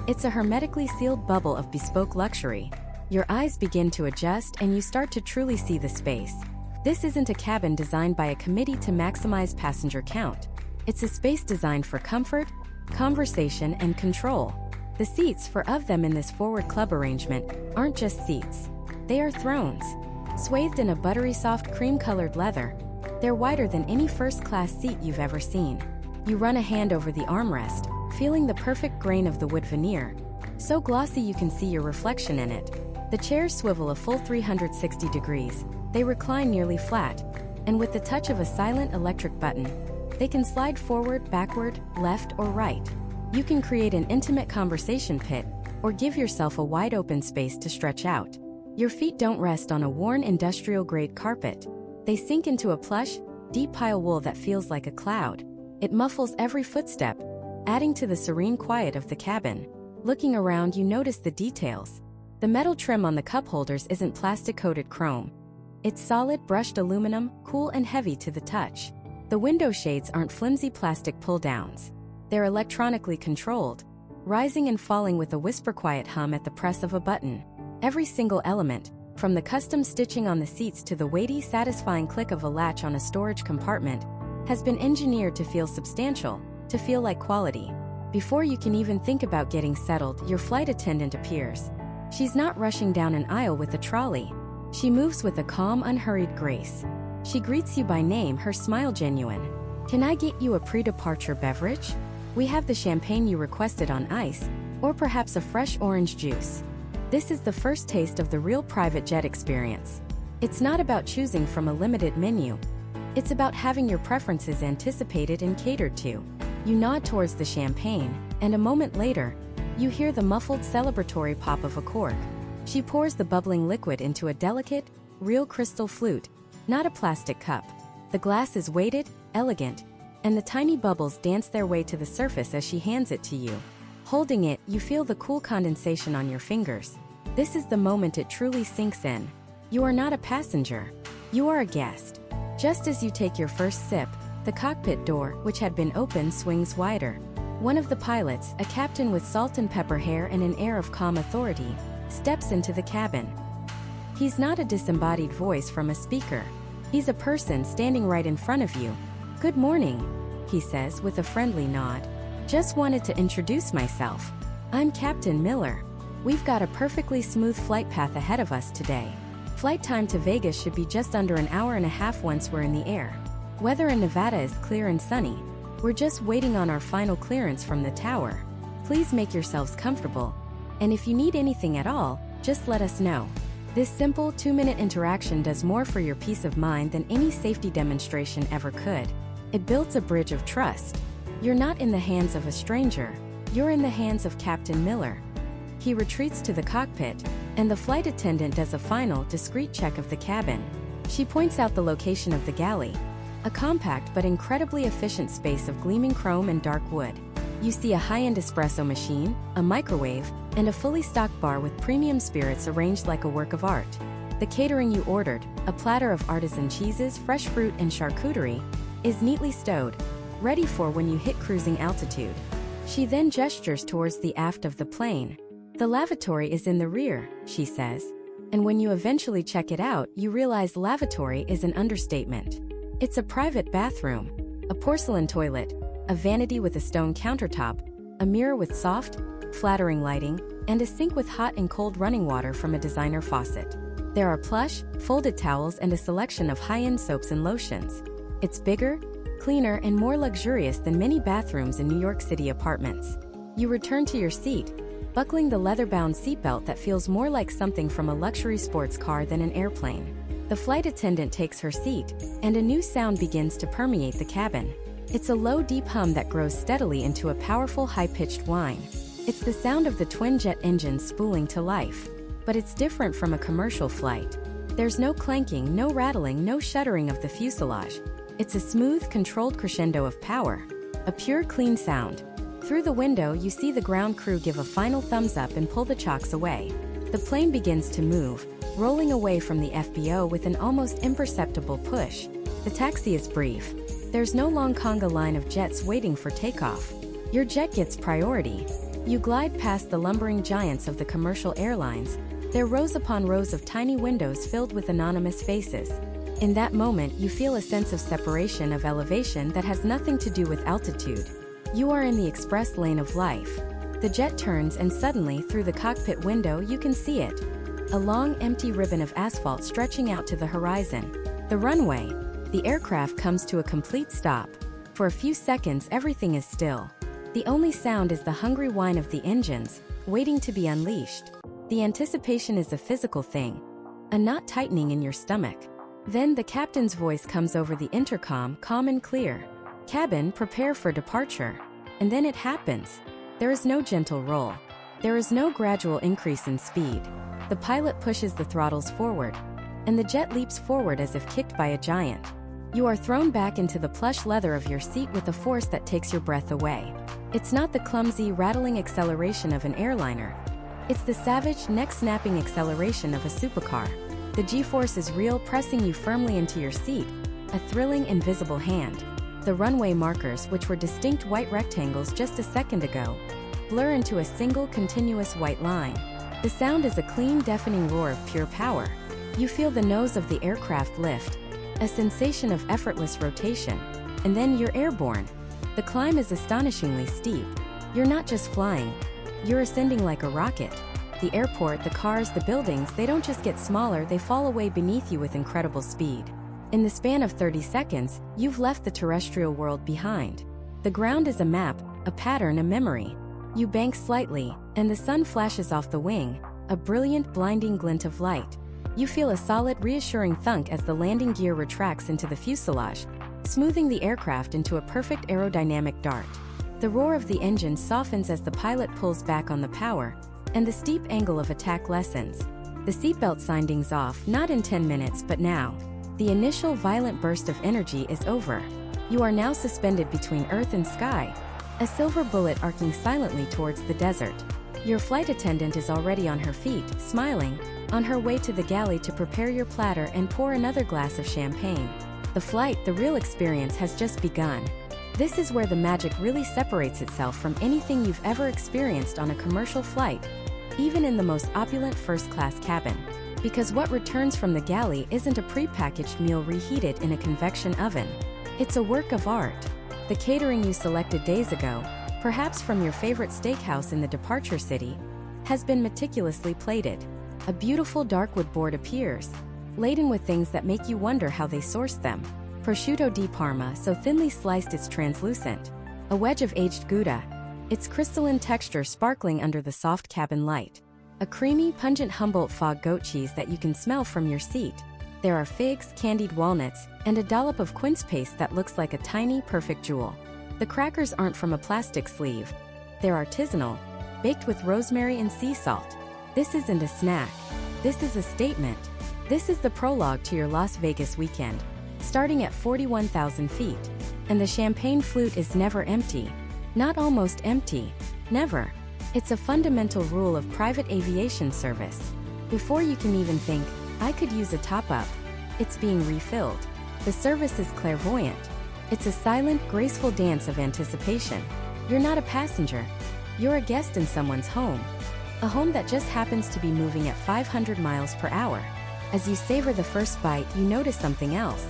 It's a hermetically sealed bubble of bespoke luxury. Your eyes begin to adjust and you start to truly see the space. This isn't a cabin designed by a committee to maximize passenger count. It's a space designed for comfort, conversation, and control. The seats, four of them in this forward club arrangement, aren't just seats. They are thrones. Swathed in a buttery soft cream-colored leather, they're wider than any first-class seat you've ever seen. You run a hand over the armrest, feeling the perfect grain of the wood veneer, so glossy you can see your reflection in it. The chairs swivel a full 360 degrees, they recline nearly flat, and with the touch of a silent electric button, they can slide forward, backward, left, or right. You can create an intimate conversation pit, or give yourself a wide-open space to stretch out. Your feet don't rest on a worn industrial-grade carpet. They sink into a plush, deep pile wool that feels like a cloud. It muffles every footstep, adding to the serene quiet of the cabin. Looking around, you notice the details. The metal trim on the cup holders isn't plastic-coated chrome. It's solid, brushed aluminum, cool and heavy to the touch. The window shades aren't flimsy plastic pull-downs. They're electronically controlled, rising and falling with a whisper-quiet hum at the press of a button. Every single element, from the custom stitching on the seats to the weighty, satisfying click of a latch on a storage compartment, has been engineered to feel substantial, to feel like quality. Before you can even think about getting settled, your flight attendant appears. She's not rushing down an aisle with a trolley. She moves with a calm, unhurried grace. She greets you by name, her smile genuine. "Can I get you a pre-departure beverage? We have the champagne you requested on ice, or perhaps a fresh orange juice." This is the first taste of the real private jet experience. It's not about choosing from a limited menu. It's about having your preferences anticipated and catered to. You nod towards the champagne, and a moment later, you hear the muffled celebratory pop of a cork. She pours the bubbling liquid into a delicate, real crystal flute, not a plastic cup. The glass is weighted, elegant, and the tiny bubbles dance their way to the surface as she hands it to you. Holding it, you feel the cool condensation on your fingers. This is the moment it truly sinks in. You are not a passenger. You are a guest. Just as you take your first sip, the cockpit door, which had been open, swings wider. One of the pilots, a captain with salt and pepper hair and an air of calm authority, steps into the cabin. He's not a disembodied voice from a speaker. He's a person standing right in front of you. "Good morning," he says with a friendly nod. "Just wanted to introduce myself. I'm Captain Miller. We've got a perfectly smooth flight path ahead of us today. Flight time to Vegas should be just under an hour and a half once we're in the air. Weather in Nevada is clear and sunny. We're just waiting on our final clearance from the tower. Please make yourselves comfortable. And if you need anything at all, just let us know." This simple 2-minute interaction does more for your peace of mind than any safety demonstration ever could. It builds a bridge of trust. You're not in the hands of a stranger. You're in the hands of Captain Miller. He retreats to the cockpit, and the flight attendant does a final, discreet check of the cabin. She points out the location of the galley, a compact but incredibly efficient space of gleaming chrome and dark wood. You see a high-end espresso machine, a microwave, and a fully stocked bar with premium spirits arranged like a work of art. The catering you ordered, a platter of artisan cheeses, fresh fruit, and charcuterie, is neatly stowed, ready for when you hit cruising altitude. She then gestures towards the aft of the plane. "The lavatory is in the rear," she says. And when you eventually check it out, you realize lavatory is an understatement. It's a private bathroom, a porcelain toilet, a vanity with a stone countertop, a mirror with soft, flattering lighting, and a sink with hot and cold running water from a designer faucet. There are plush, folded towels and a selection of high-end soaps and lotions. It's bigger, cleaner, and more luxurious than many bathrooms in New York City apartments. You return to your seat, buckling the leather-bound seatbelt that feels more like something from a luxury sports car than an airplane. The flight attendant takes her seat, and a new sound begins to permeate the cabin. It's a low, deep hum that grows steadily into a powerful, high-pitched whine. It's the sound of the twin-jet engines spooling to life. But it's different from a commercial flight. There's no clanking, no rattling, no shuddering of the fuselage. It's a smooth, controlled crescendo of power. A pure, clean sound. Through the window, you see the ground crew give a final thumbs up and pull the chocks away. The plane begins to move, rolling away from the FBO with an almost imperceptible push. The taxi is brief. There's no long conga line of jets waiting for takeoff. Your jet gets priority. You glide past the lumbering giants of the commercial airlines, their rows upon rows of tiny windows filled with anonymous faces. In that moment, you feel a sense of separation, of elevation that has nothing to do with altitude. You are in the express lane of life. The jet turns and suddenly, through the cockpit window, you can see it. A long, empty ribbon of asphalt stretching out to the horizon. The runway. The aircraft comes to a complete stop. For a few seconds, everything is still. The only sound is the hungry whine of the engines, waiting to be unleashed. The anticipation is a physical thing, a knot tightening in your stomach. Then the captain's voice comes over the intercom, calm and clear. Cabin, prepare for departure. And then it happens. There is no gentle roll. There is no gradual increase in speed. The pilot pushes the throttles forward, and the jet leaps forward as if kicked by a giant. You are thrown back into the plush leather of your seat with a force that takes your breath away. It's not the clumsy, rattling acceleration of an airliner. It's the savage, neck-snapping acceleration of a supercar. The G-force is real, pressing you firmly into your seat, a thrilling, invisible hand. The runway markers, which were distinct white rectangles just a second ago, blur into a single, continuous white line. The sound is a clean, deafening roar of pure power. You feel the nose of the aircraft lift, a sensation of effortless rotation, and then you're airborne. The climb is astonishingly steep. You're not just flying, you're ascending like a rocket. The airport, the cars, the buildings, they don't just get smaller, they fall away beneath you with incredible speed. In the span of 30 seconds, you've left the terrestrial world behind. The ground is a map, a pattern, a memory. You bank slightly, and the sun flashes off the wing, a brilliant, blinding glint of light. You feel a solid, reassuring thunk as the landing gear retracts into the fuselage, smoothing the aircraft into a perfect aerodynamic dart. The roar of the engine softens as the pilot pulls back on the power, and the steep angle of attack lessens. The seatbelt sign dings off, not in 10 minutes but now. The initial violent burst of energy is over. You are now suspended between earth and sky, a silver bullet arcing silently towards the desert. Your flight attendant is already on her feet, smiling, on her way to the galley to prepare your platter and pour another glass of champagne. The flight, the real experience, has just begun. This is where the magic really separates itself from anything you've ever experienced on a commercial flight, even in the most opulent first-class cabin. Because what returns from the galley isn't a pre-packaged meal reheated in a convection oven. It's a work of art. The catering you selected days ago, perhaps from your favorite steakhouse in the departure city, has been meticulously plated. A beautiful darkwood board appears, laden with things that make you wonder how they sourced them. Prosciutto di Parma, so thinly sliced it's translucent. A wedge of aged Gouda, its crystalline texture sparkling under the soft cabin light. A creamy, pungent Humboldt fog goat cheese that you can smell from your seat. There are figs, candied walnuts, and a dollop of quince paste that looks like a tiny, perfect jewel. The crackers aren't from a plastic sleeve. They're artisanal, baked with rosemary and sea salt. This isn't a snack. This is a statement. This is the prologue to your Las Vegas weekend, starting at 41,000 feet. And the champagne flute is never empty. Not almost empty. Never. It's a fundamental rule of private aviation service. Before you can even think, I could use a top-up, it's being refilled. The service is clairvoyant. It's a silent, graceful dance of anticipation. You're not a passenger. You're a guest in someone's home. A home that just happens to be moving at 500 miles per hour. As you savor the first bite, you notice something else.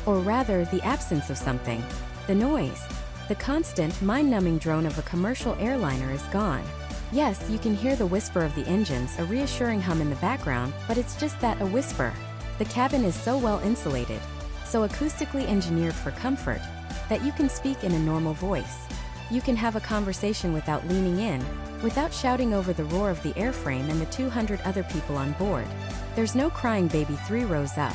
Or rather, the absence of something. The noise. The constant, mind-numbing drone of a commercial airliner is gone. Yes, you can hear the whisper of the engines, a reassuring hum in the background, but it's just that, a whisper. The cabin is so well insulated, so acoustically engineered for comfort, that you can speak in a normal voice. You can have a conversation without leaning in, without shouting over the roar of the airframe and the 200 other people on board. There's no crying baby 3 rows up.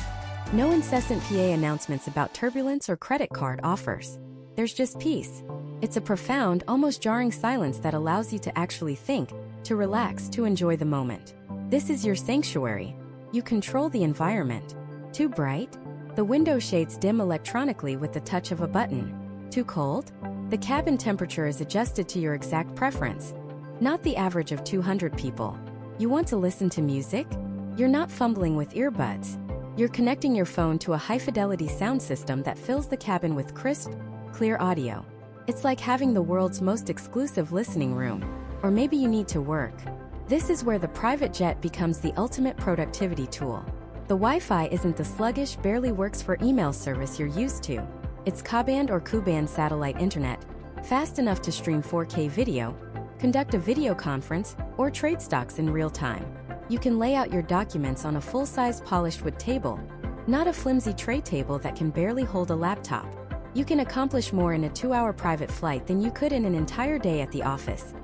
No incessant PA announcements about turbulence or credit card offers. There's just peace. It's a profound, almost jarring silence that allows you to actually think, to relax, to enjoy the moment. This is your sanctuary. You control the environment. Too bright? The window shades dim electronically with the touch of a button. Too cold? The cabin temperature is adjusted to your exact preference. Not the average of 200 people. You want to listen to music? You're not fumbling with earbuds. You're connecting your phone to a high-fidelity sound system that fills the cabin with crisp, clear audio. It's like having the world's most exclusive listening room. Or maybe you need to work. This is where the private jet becomes the ultimate productivity tool. The Wi-Fi isn't the sluggish, barely works for email service you're used to. It's Ka-band or Ku-band satellite internet, fast enough to stream 4K video, conduct a video conference, or trade stocks in real time. You can lay out your documents on a full-size polished wood table, not a flimsy tray table that can barely hold a laptop. You can accomplish more in a 2-hour private flight than you could in an entire day at the office,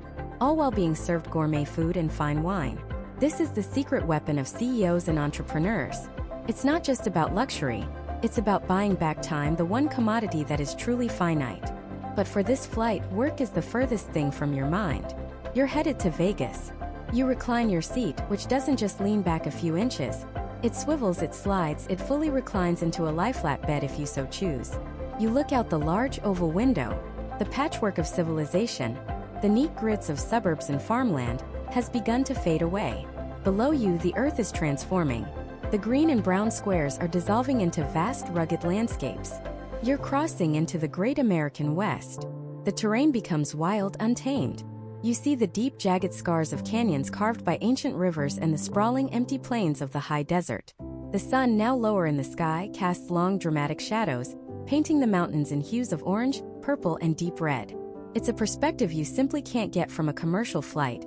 all while being served gourmet food and fine wine. This is the secret weapon of CEOs and entrepreneurs. It's not just about luxury, it's about buying back time, the one commodity that is truly finite. But for this flight, work is the furthest thing from your mind. You're headed to Vegas. You recline your seat, which doesn't just lean back a few inches. It swivels, it slides, it fully reclines into a lie-flat bed if you so choose. You look out the large oval window. The patchwork of civilization, the neat grids of suburbs and farmland, has begun to fade away. Below you, the earth is transforming. The green and brown squares are dissolving into vast, rugged landscapes. You're crossing into the great American West. The terrain becomes wild, untamed. You see the deep, jagged scars of canyons carved by ancient rivers and the sprawling, empty plains of the high desert. The sun, now lower in the sky, casts long, dramatic shadows, painting the mountains in hues of orange, purple, and deep red. It's a perspective you simply can't get from a commercial flight.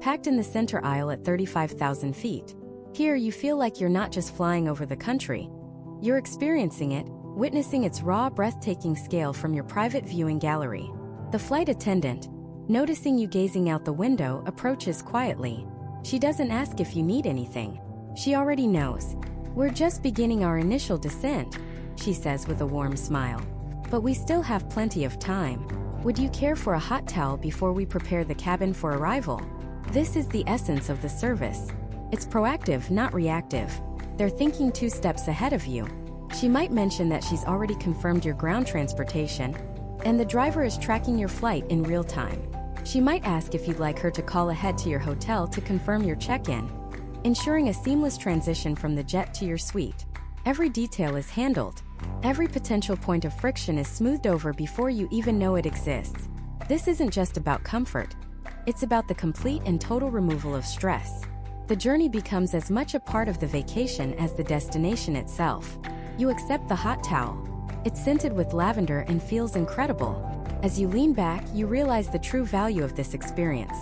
Packed in the center aisle at 35,000 feet. Here, you feel like you're not just flying over the country. You're experiencing it, witnessing its raw, breathtaking scale from your private viewing gallery. The flight attendant, noticing you gazing out the window, approaches quietly. She doesn't ask if you need anything. She already knows. "We're just beginning our initial descent," she says with a warm smile. "But we still have plenty of time. Would you care for a hot towel before we prepare the cabin for arrival?" This is the essence of the service. It's proactive, not reactive. They're thinking 2 steps ahead of you. She might mention that she's already confirmed your ground transportation, and the driver is tracking your flight in real time. She might ask if you'd like her to call ahead to your hotel to confirm your check-in, ensuring a seamless transition from the jet to your suite. Every detail is handled. Every potential point of friction is smoothed over before you even know it exists. This isn't just about comfort. It's about the complete and total removal of stress. The journey becomes as much a part of the vacation as the destination itself. You accept the hot towel. It's scented with lavender and feels incredible. As you lean back, you realize the true value of this experience.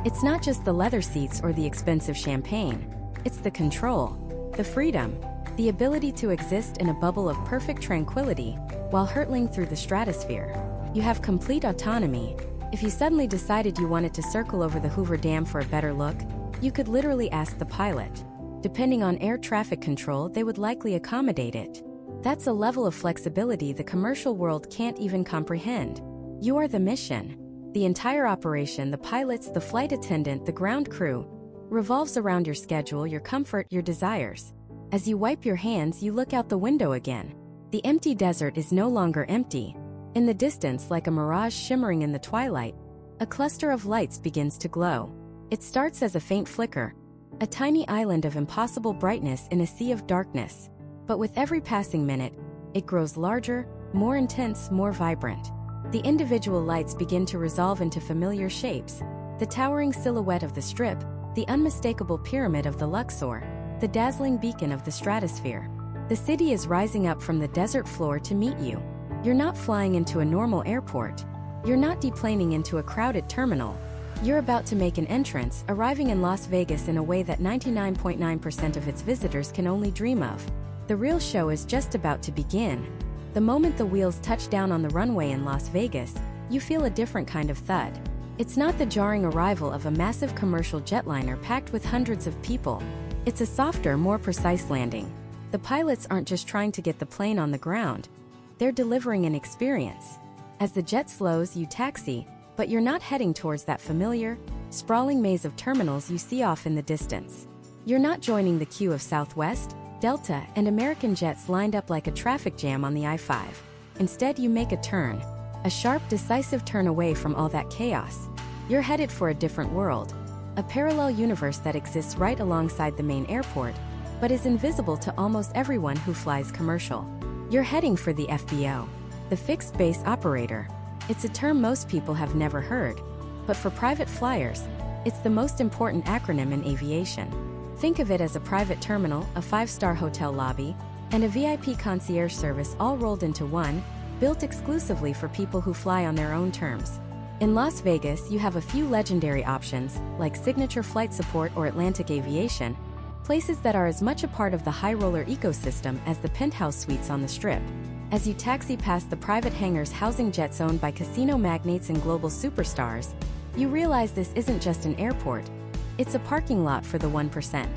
It's not just the leather seats or the expensive champagne. It's the control, the freedom, the ability to exist in a bubble of perfect tranquility while hurtling through the stratosphere. You have complete autonomy. If you suddenly decided you wanted to circle over the Hoover Dam for a better look, you could literally ask the pilot. Depending on air traffic control, they would likely accommodate it. That's a level of flexibility the commercial world can't even comprehend. You are the mission. The entire operation, the pilots, the flight attendant, the ground crew, revolves around your schedule, your comfort, your desires. As you wipe your hands, you look out the window again. The empty desert is no longer empty. In the distance, like a mirage shimmering in the twilight, a cluster of lights begins to glow. It starts as a faint flicker, a tiny island of impossible brightness in a sea of darkness. But with every passing minute, it grows larger, more intense, more vibrant. The individual lights begin to resolve into familiar shapes: the towering silhouette of the Strip, the unmistakable pyramid of the Luxor, the dazzling beacon of the stratosphere. The city is rising up from the desert floor to meet you. You're not flying into a normal airport. You're not deplaning into a crowded terminal. You're about to make an entrance, arriving in Las Vegas in a way that 99.9% of its visitors can only dream of. The real show is just about to begin. The moment the wheels touch down on the runway in Las Vegas, you feel a different kind of thud. It's not the jarring arrival of a massive commercial jetliner packed with hundreds of people. It's a softer, more precise landing. The pilots aren't just trying to get the plane on the ground. They're delivering an experience. As the jet slows, you taxi, but you're not heading towards that familiar, sprawling maze of terminals you see off in the distance. You're not joining the queue of Southwest, Delta, and American jets lined up like a traffic jam on the I-5. Instead, you make a turn. A sharp, decisive turn away from all that chaos. You're headed for a different world. A parallel universe that exists right alongside the main airport, but is invisible to almost everyone who flies commercial. You're heading for the FBO, the Fixed Base Operator. It's a term most people have never heard, but for private flyers, it's the most important acronym in aviation. Think of it as a private terminal, a 5-star hotel lobby, and a VIP concierge service all rolled into one, built exclusively for people who fly on their own terms. In Las Vegas, you have a few legendary options, like Signature Flight Support or Atlantic Aviation, places that are as much a part of the high roller ecosystem as the penthouse suites on the Strip. As you taxi past the private hangars housing jets owned by casino magnates and global superstars, you realize this isn't just an airport, it's a parking lot for the 1%.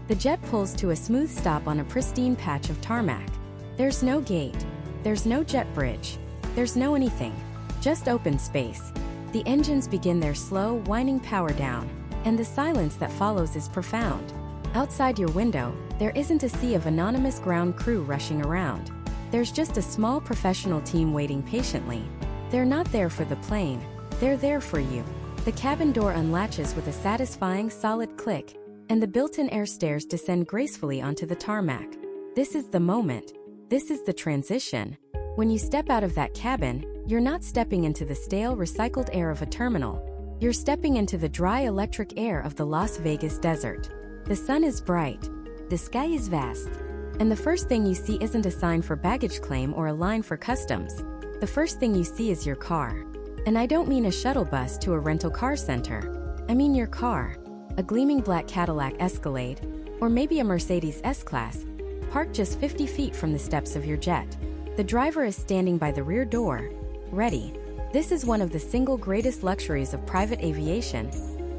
The jet pulls to a smooth stop on a pristine patch of tarmac. There's no gate, there's no jet bridge, there's no anything, just open space. The engines begin their slow, whining power down, and the silence that follows is profound. Outside your window, there isn't a sea of anonymous ground crew rushing around. There's just a small professional team waiting patiently. They're not there for the plane, they're there for you. The cabin door unlatches with a satisfying, solid click, and the built-in air stairs descend gracefully onto the tarmac. This is the moment. This is the transition. When you step out of that cabin, you're not stepping into the stale, recycled air of a terminal. You're stepping into the dry, electric air of the Las Vegas desert. The sun is bright. The sky is vast. And the first thing you see isn't a sign for baggage claim or a line for customs. The first thing you see is your car. And I don't mean a shuttle bus to a rental car center. I mean your car. A gleaming black Cadillac Escalade, or maybe a Mercedes S-Class, parked just 50 feet from the steps of your jet. The driver is standing by the rear door, ready. This is one of the single greatest luxuries of private aviation,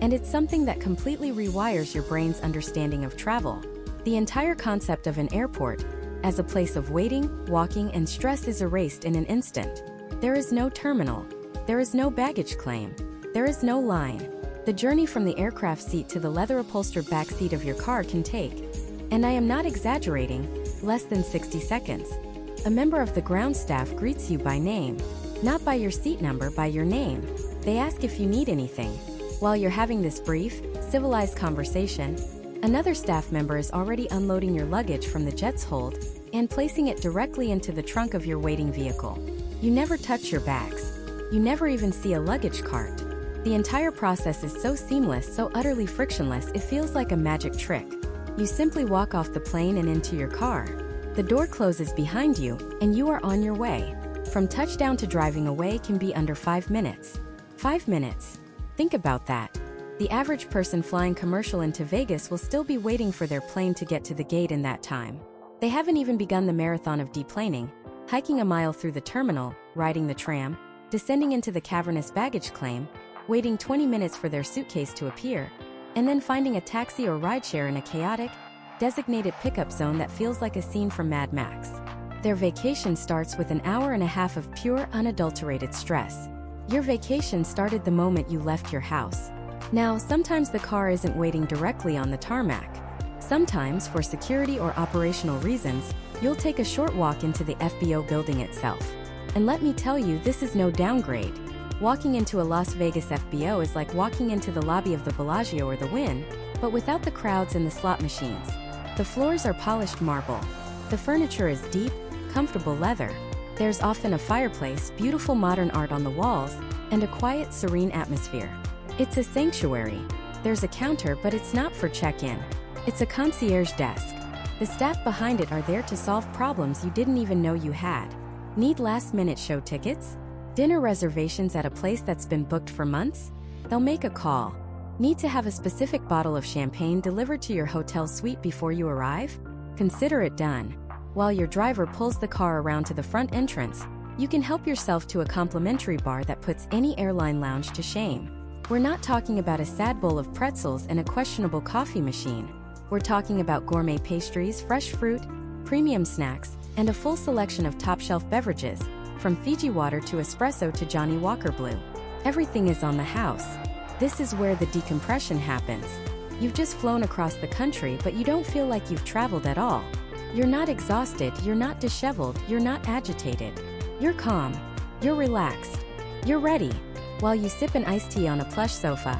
and it's something that completely rewires your brain's understanding of travel. The entire concept of an airport, as a place of waiting, walking, and stress is erased in an instant. There is no terminal. There is no baggage claim. There is no line. The journey from the aircraft seat to the leather-upholstered back seat of your car can take, and I am not exaggerating, less than 60 seconds. A member of the ground staff greets you by name. Not by your seat number, by your name. They ask if you need anything. While you're having this brief, civilized conversation, another staff member is already unloading your luggage from the jet's hold and placing it directly into the trunk of your waiting vehicle. You never touch your bags. You never even see a luggage cart. The entire process is so seamless, so utterly frictionless, it feels like a magic trick. You simply walk off the plane and into your car. The door closes behind you, and you are on your way. From touchdown to driving away can be under 5 minutes. 5 minutes. Think about that. The average person flying commercial into Vegas will still be waiting for their plane to get to the gate in that time. They haven't even begun the marathon of deplaning, hiking a mile through the terminal, riding the tram, descending into the cavernous baggage claim, waiting 20 minutes for their suitcase to appear, and then finding a taxi or rideshare in a chaotic, designated pickup zone that feels like a scene from Mad Max. Their vacation starts with an hour and a half of pure, unadulterated stress. Your vacation started the moment you left your house. Now, sometimes the car isn't waiting directly on the tarmac. Sometimes, for security or operational reasons, you'll take a short walk into the FBO building itself. And let me tell you, this is no downgrade. Walking into a Las Vegas FBO is like walking into the lobby of the Bellagio or the Wynn, but without the crowds and the slot machines. The floors are polished marble. The furniture is deep, comfortable leather. There's often a fireplace, beautiful modern art on the walls, and a quiet, serene atmosphere. It's a sanctuary. There's a counter, but it's not for check-in. It's a concierge desk. The staff behind it are there to solve problems you didn't even know you had. Need last-minute show tickets? Dinner reservations at a place that's been booked for months? They'll make a call. Need to have a specific bottle of champagne delivered to your hotel suite before you arrive? Consider it done. While your driver pulls the car around to the front entrance, you can help yourself to a complimentary bar that puts any airline lounge to shame. We're not talking about a sad bowl of pretzels and a questionable coffee machine. We're talking about gourmet pastries, fresh fruit, premium snacks, and a full selection of top-shelf beverages, from Fiji water to espresso to Johnny Walker Blue. Everything is on the house. This is where the decompression happens. You've just flown across the country, but you don't feel like you've traveled at all. You're not exhausted, you're not disheveled, you're not agitated. You're calm. You're relaxed. You're ready. While you sip an iced tea on a plush sofa,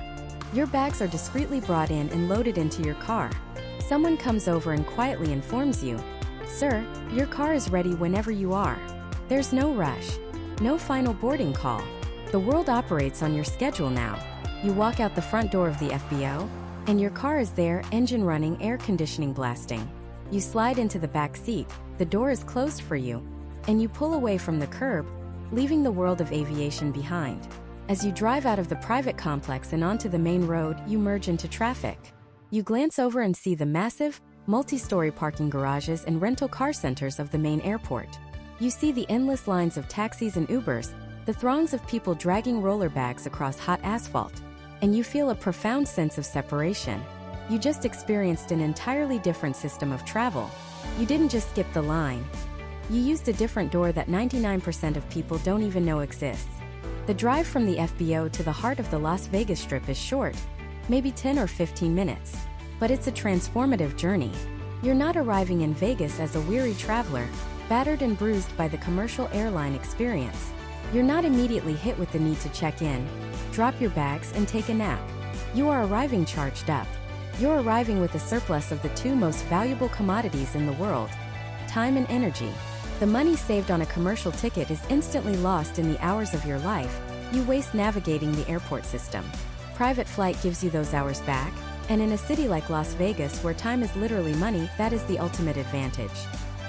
your bags are discreetly brought in and loaded into your car. Someone comes over and quietly informs you, "Sir, your car is ready whenever you are." There's no rush. No final boarding call. The world operates on your schedule now. You walk out the front door of the FBO, and your car is there, engine running, air conditioning blasting. You slide into the back seat, the door is closed for you, and you pull away from the curb, leaving the world of aviation behind. As you drive out of the private complex and onto the main road, you merge into traffic. You glance over and see the massive, multi-story parking garages and rental car centers of the main airport. You see the endless lines of taxis and Ubers, the throngs of people dragging roller bags across hot asphalt, and you feel a profound sense of separation. You just experienced an entirely different system of travel. You didn't just skip the line. You used a different door that 99% of people don't even know exists. The drive from the FBO to the heart of the Las Vegas Strip is short, maybe 10 or 15 minutes, but it's a transformative journey. You're not arriving in Vegas as a weary traveler, battered and bruised by the commercial airline experience. You're not immediately hit with the need to check in, drop your bags, and take a nap. You are arriving charged up. You're arriving with a surplus of the two most valuable commodities in the world: time and energy. The money saved on a commercial ticket is instantly lost in the hours of your life you waste navigating the airport system. Private flight gives you those hours back, and in a city like Las Vegas where time is literally money, that is the ultimate advantage.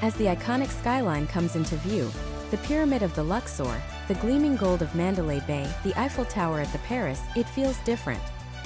As the iconic skyline comes into view, the Pyramid of the Luxor, the gleaming gold of Mandalay Bay, the Eiffel Tower at the Paris, it feels different.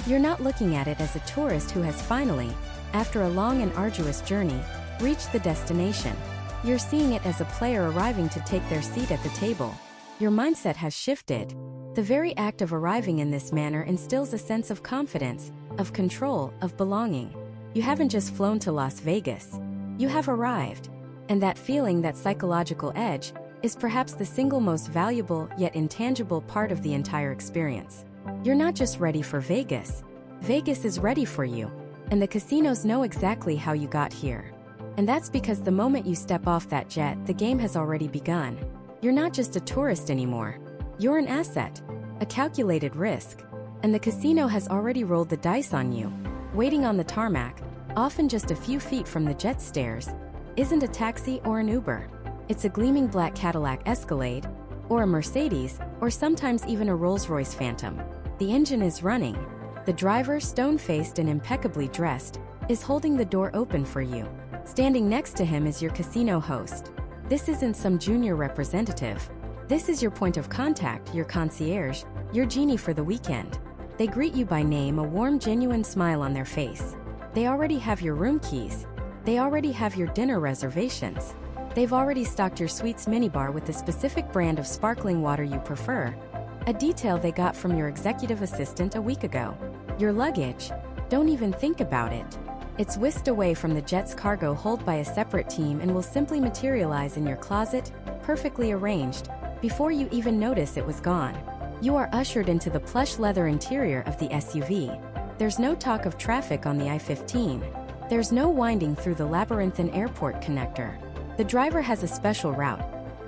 You're not looking at it as a tourist who has finally, after a long and arduous journey, reached the destination. You're seeing it as a player arriving to take their seat at the table. Your mindset has shifted. The very act of arriving in this manner instills a sense of confidence, of control, of belonging. You haven't just flown to Las Vegas. You have arrived. And that feeling, that psychological edge, is perhaps the single most valuable yet intangible part of the entire experience. You're not just ready for Vegas. Vegas is ready for you. And the casinos know exactly how you got here. And that's because the moment you step off that jet, the game has already begun. You're not just a tourist anymore. You're an asset, a calculated risk. And the casino has already rolled the dice on you. Waiting on the tarmac, often just a few feet from the jet stairs, isn't a taxi or an Uber. It's a gleaming black Cadillac Escalade, or a Mercedes, or sometimes even a Rolls-Royce Phantom. The engine is running. The driver, stone-faced and impeccably dressed, is holding the door open for you. Standing next to him is your casino host. This isn't some junior representative. This is your point of contact, your concierge, your genie for the weekend. They greet you by name, a warm, genuine smile on their face. They already have your room keys. They already have your dinner reservations. They've already stocked your suite's minibar with the specific brand of sparkling water you prefer, a detail they got from your executive assistant a week ago. Your luggage? Don't even think about it. It's whisked away from the jet's cargo hold by a separate team and will simply materialize in your closet, perfectly arranged, before you even notice it was gone. You are ushered into the plush leather interior of the SUV. There's no talk of traffic on the I-15. There's no winding through the labyrinthine airport connector. The driver has a special route,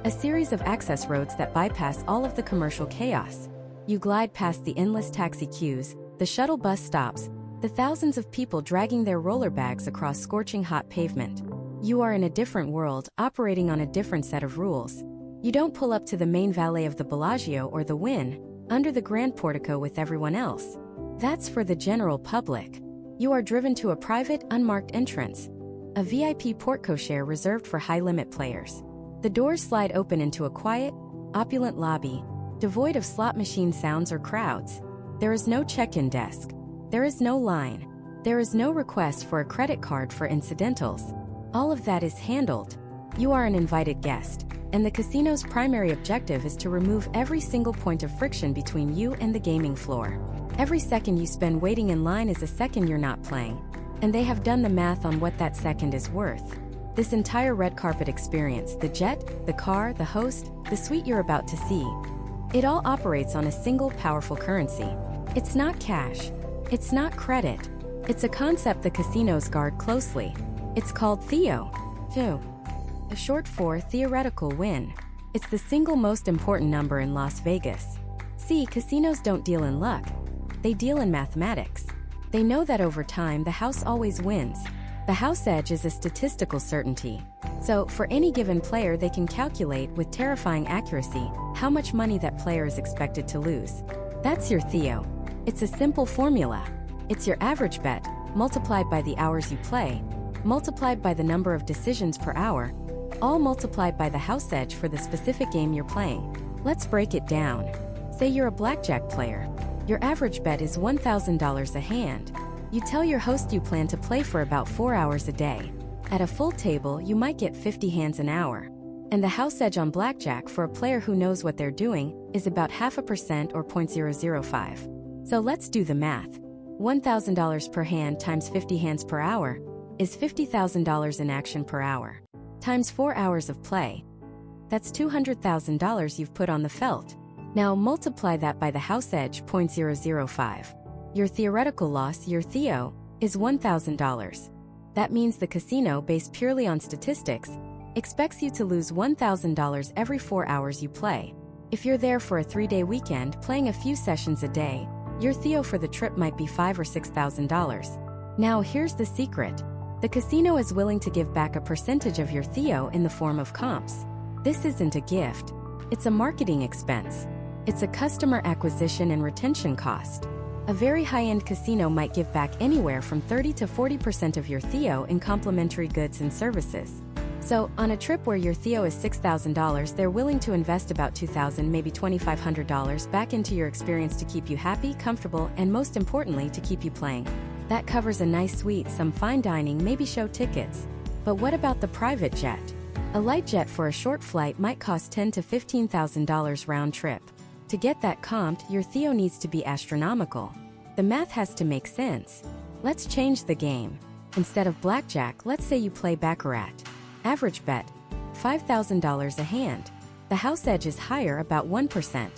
a series of access roads that bypass all of the commercial chaos. You glide past the endless taxi queues, the shuttle bus stops, the thousands of people dragging their roller bags across scorching hot pavement. You are in a different world, operating on a different set of rules. You don't pull up to the main valet of the Bellagio or the Wynn, under the grand portico with everyone else. That's for the general public. You are driven to a private, unmarked entrance, a VIP porte cochere reserved for high-limit players. The doors slide open into a quiet, opulent lobby, devoid of slot machine sounds or crowds. There is no check-in desk. There is no line. There is no request for a credit card for incidentals. All of that is handled. You are an invited guest, and the casino's primary objective is to remove every single point of friction between you and the gaming floor. Every second you spend waiting in line is a second you're not playing, and they have done the math on what that second is worth. This entire red carpet experience, the jet, the car, the host, the suite you're about to see, it all operates on a single powerful currency. It's not cash. It's not credit. It's a concept the casinos guard closely. It's called Theo. A short for theoretical win. It's the single most important number in Las Vegas. See, casinos don't deal in luck. They deal in mathematics. They know that over time the house always wins. The house edge is a statistical certainty. So, for any given player they can calculate with terrifying accuracy how much money that player is expected to lose. That's your Theo. It's a simple formula. It's your average bet, multiplied by the hours you play, multiplied by the number of decisions per hour, all multiplied by the house edge for the specific game you're playing. Let's break it down. Say you're a blackjack player. Your average bet is $1,000 a hand. You tell your host you plan to play for about 4 hours a day. At a full table, you might get 50 hands an hour. And the house edge on blackjack for a player who knows what they're doing is about 0.5% or 0.005. So let's do the math. $1,000 per hand times 50 hands per hour is $50,000 in action per hour. Times 4 hours of play. That's $200,000 you've put on the felt. Now multiply that by the house edge, 0.005. Your theoretical loss, your Theo, is $1,000. That means the casino, based purely on statistics, expects you to lose $1,000 every 4 hours you play. If you're there for a 3-day weekend playing a few sessions a day, your Theo for the trip might be $5,000 or $6,000. Now here's the secret. The casino is willing to give back a percentage of your Theo in the form of comps. This isn't a gift. It's a marketing expense. It's a customer acquisition and retention cost. A very high-end casino might give back anywhere from 30 to 40% of your Theo in complimentary goods and services. So, on a trip where your Theo is $6,000, they're willing to invest about $2,000, maybe $2,500 back into your experience to keep you happy, comfortable, and most importantly, to keep you playing. That covers a nice suite, some fine dining, maybe show tickets. But what about the private jet? A light jet for a short flight might cost $10,000 to $15,000 round trip. To get that comped, your Theo needs to be astronomical. The math has to make sense. Let's change the game. Instead of blackjack, let's say you play baccarat. Average bet, $5,000 a hand. The house edge is higher, about 1%.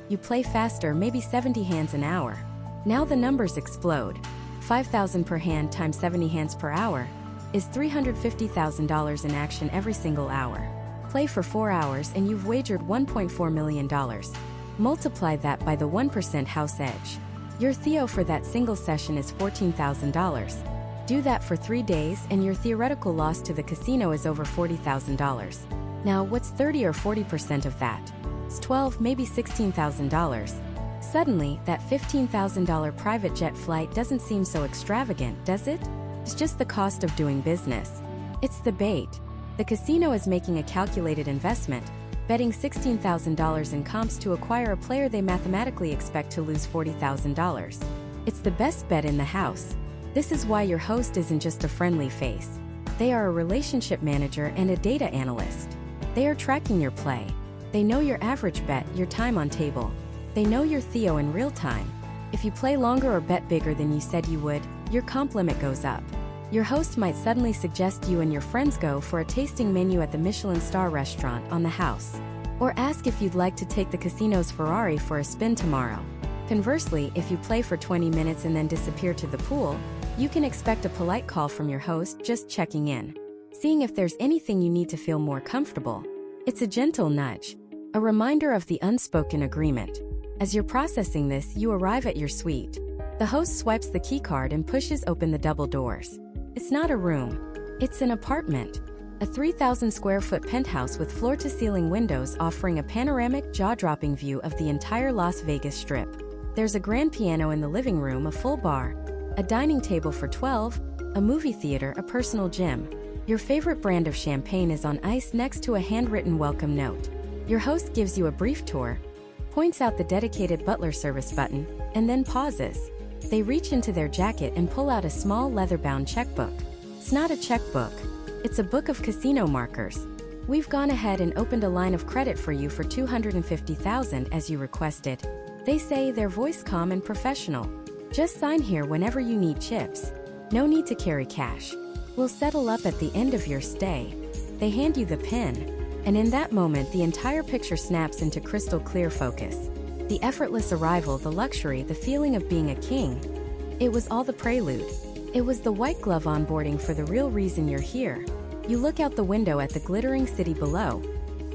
You play faster, maybe 70 hands an hour. Now the numbers explode. $5,000 per hand times 70 hands per hour is $350,000 in action every single hour. Play for 4 hours and you've wagered $1.4 million. Multiply that by the 1% house edge. Your Theo for that single session is $14,000. Do that for 3 days and your theoretical loss to the casino is over $40,000. Now what's 30 or 40% of that? It's $12,000, maybe $16,000. Suddenly, that $15,000 private jet flight doesn't seem so extravagant, does it? It's just the cost of doing business. It's the bait. The casino is making a calculated investment, betting $16,000 in comps to acquire a player they mathematically expect to lose $40,000. It's the best bet in the house. This is why your host isn't just a friendly face. They are a relationship manager and a data analyst. They are tracking your play. They know your average bet, your time on table. They know your Theo in real time. If you play longer or bet bigger than you said you would, your comp limit goes up. Your host might suddenly suggest you and your friends go for a tasting menu at the Michelin star restaurant on the house. Or ask if you'd like to take the casino's Ferrari for a spin tomorrow. Conversely, if you play for 20 minutes and then disappear to the pool, you can expect a polite call from your host just checking in, seeing if there's anything you need to feel more comfortable. It's a gentle nudge, a reminder of the unspoken agreement. As you're processing this, you arrive at your suite. The host swipes the keycard and pushes open the double doors. It's not a room. It's an apartment. A 3,000 square foot penthouse with floor-to-ceiling windows offering a panoramic, jaw-dropping view of the entire Las Vegas Strip. There's a grand piano in the living room, a full bar, a dining table for 12, a movie theater, a personal gym. Your favorite brand of champagne is on ice next to a handwritten welcome note. Your host gives you a brief tour, points out the dedicated butler service button, and then pauses. They reach into their jacket and pull out a small leather-bound checkbook. It's not a checkbook. It's a book of casino markers. We've gone ahead and opened a line of credit for you for $250,000 as you requested. They say, their voice calm and professional. Just sign here whenever you need chips. No need to carry cash. We'll settle up at the end of your stay. They hand you the pen. And in that moment, the entire picture snaps into crystal clear focus. The effortless arrival, the luxury, the feeling of being a king. It was all the prelude. It was the white glove onboarding for the real reason you're here. You look out the window at the glittering city below.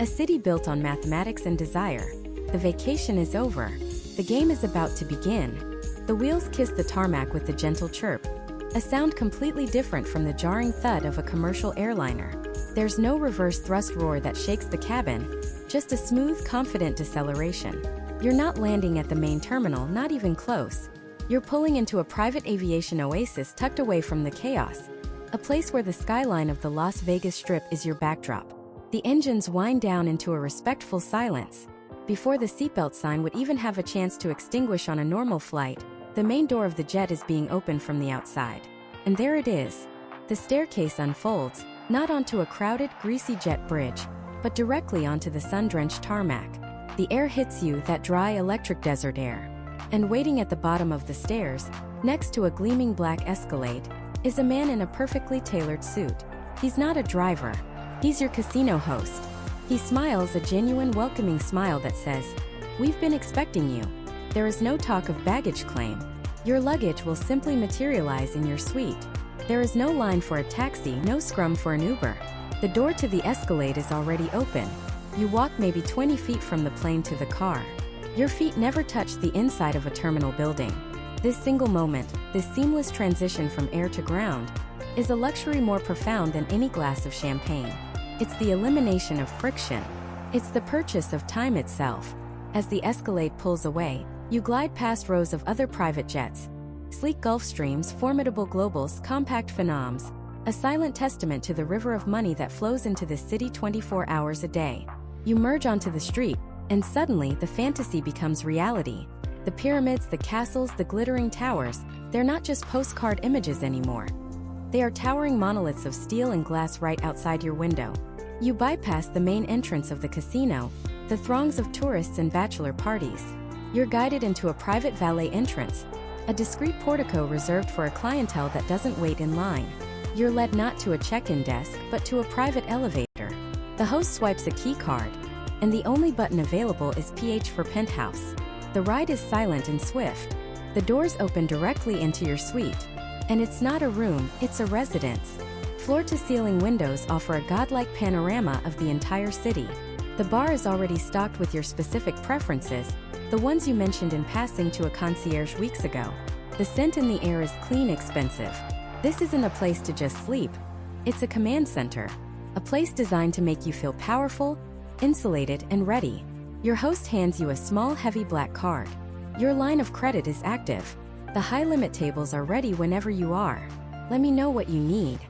A city built on mathematics and desire. The vacation is over. The game is about to begin. The wheels kiss the tarmac with the gentle chirp. A sound completely different from the jarring thud of a commercial airliner. There's no reverse thrust roar that shakes the cabin, just a smooth, confident deceleration. You're not landing at the main terminal, not even close. You're pulling into a private aviation oasis tucked away from the chaos. A place where the skyline of the Las Vegas Strip is your backdrop. The engines wind down into a respectful silence. Before the seatbelt sign would even have a chance to extinguish on a normal flight, the main door of the jet is being opened from the outside. And there it is. The staircase unfolds, not onto a crowded, greasy jet bridge, but directly onto the sun-drenched tarmac. The air hits you, that dry, electric desert air. And waiting at the bottom of the stairs, next to a gleaming black Escalade, is a man in a perfectly tailored suit. He's not a driver. He's your casino host. He smiles, a genuine, welcoming smile that says, "We've been expecting you." There is no talk of baggage claim. Your luggage will simply materialize in your suite. There is no line for a taxi, no scrum for an Uber. The door to the Escalade is already open. You walk maybe 20 feet from the plane to the car. Your feet never touch the inside of a terminal building. This single moment, this seamless transition from air to ground, is a luxury more profound than any glass of champagne. It's the elimination of friction. It's the purchase of time itself. As the Escalade pulls away, you glide past rows of other private jets. Sleek Gulfstreams, formidable Globals, compact Phenoms, a silent testament to the river of money that flows into this city 24 hours a day. You merge onto the street, and suddenly the fantasy becomes reality. The pyramids, the castles, the glittering towers, they're not just postcard images anymore. They are towering monoliths of steel and glass right outside your window. You bypass the main entrance of the casino, the throngs of tourists and bachelor parties. You're guided into a private valet entrance, a discreet portico reserved for a clientele that doesn't wait in line. You're led not to a check-in desk, but to a private elevator. The host swipes a key card, and the only button available is PH for penthouse. The ride is silent and swift. The doors open directly into your suite. And it's not a room, it's a residence. Floor-to-ceiling windows offer a godlike panorama of the entire city. The bar is already stocked with your specific preferences, the ones you mentioned in passing to a concierge weeks ago. The scent in the air is clean, expensive. This isn't a place to just sleep. It's a command center. A place designed to make you feel powerful, insulated, and ready. Your host hands you a small, heavy black card. Your line of credit is active. The high-limit tables are ready whenever you are. Let me know what you need.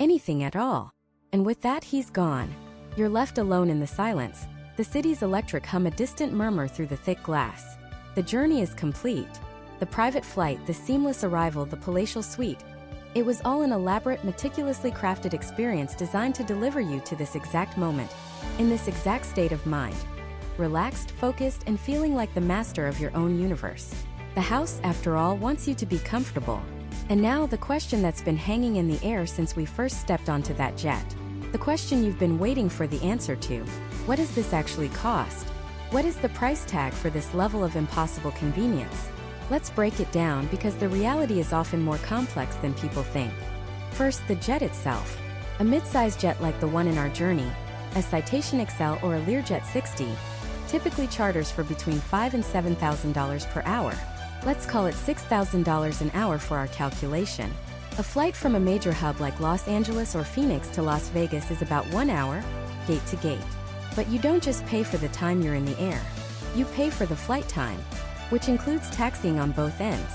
Anything at all. And with that, he's gone. You're left alone in the silence. The city's electric hum, a distant murmur through the thick glass. The journey is complete. The private flight, the seamless arrival, the palatial suite. It was all an elaborate, meticulously crafted experience designed to deliver you to this exact moment, in this exact state of mind. Relaxed, focused, and feeling like the master of your own universe. The house, after all, wants you to be comfortable. And now the question that's been hanging in the air since we first stepped onto that jet. The question you've been waiting for the answer to. What does this actually cost? What is the price tag for this level of impossible convenience? Let's break it down, because the reality is often more complex than people think. First, the jet itself. A mid-sized jet like the one in our journey, a Citation XL or a Learjet 60, typically charters for between $5,000 and $7,000 per hour. Let's call it $6,000 an hour for our calculation. A flight from a major hub like Los Angeles or Phoenix to Las Vegas is about 1 hour, gate to gate. But you don't just pay for the time you're in the air. You pay for the flight time, which includes taxiing on both ends.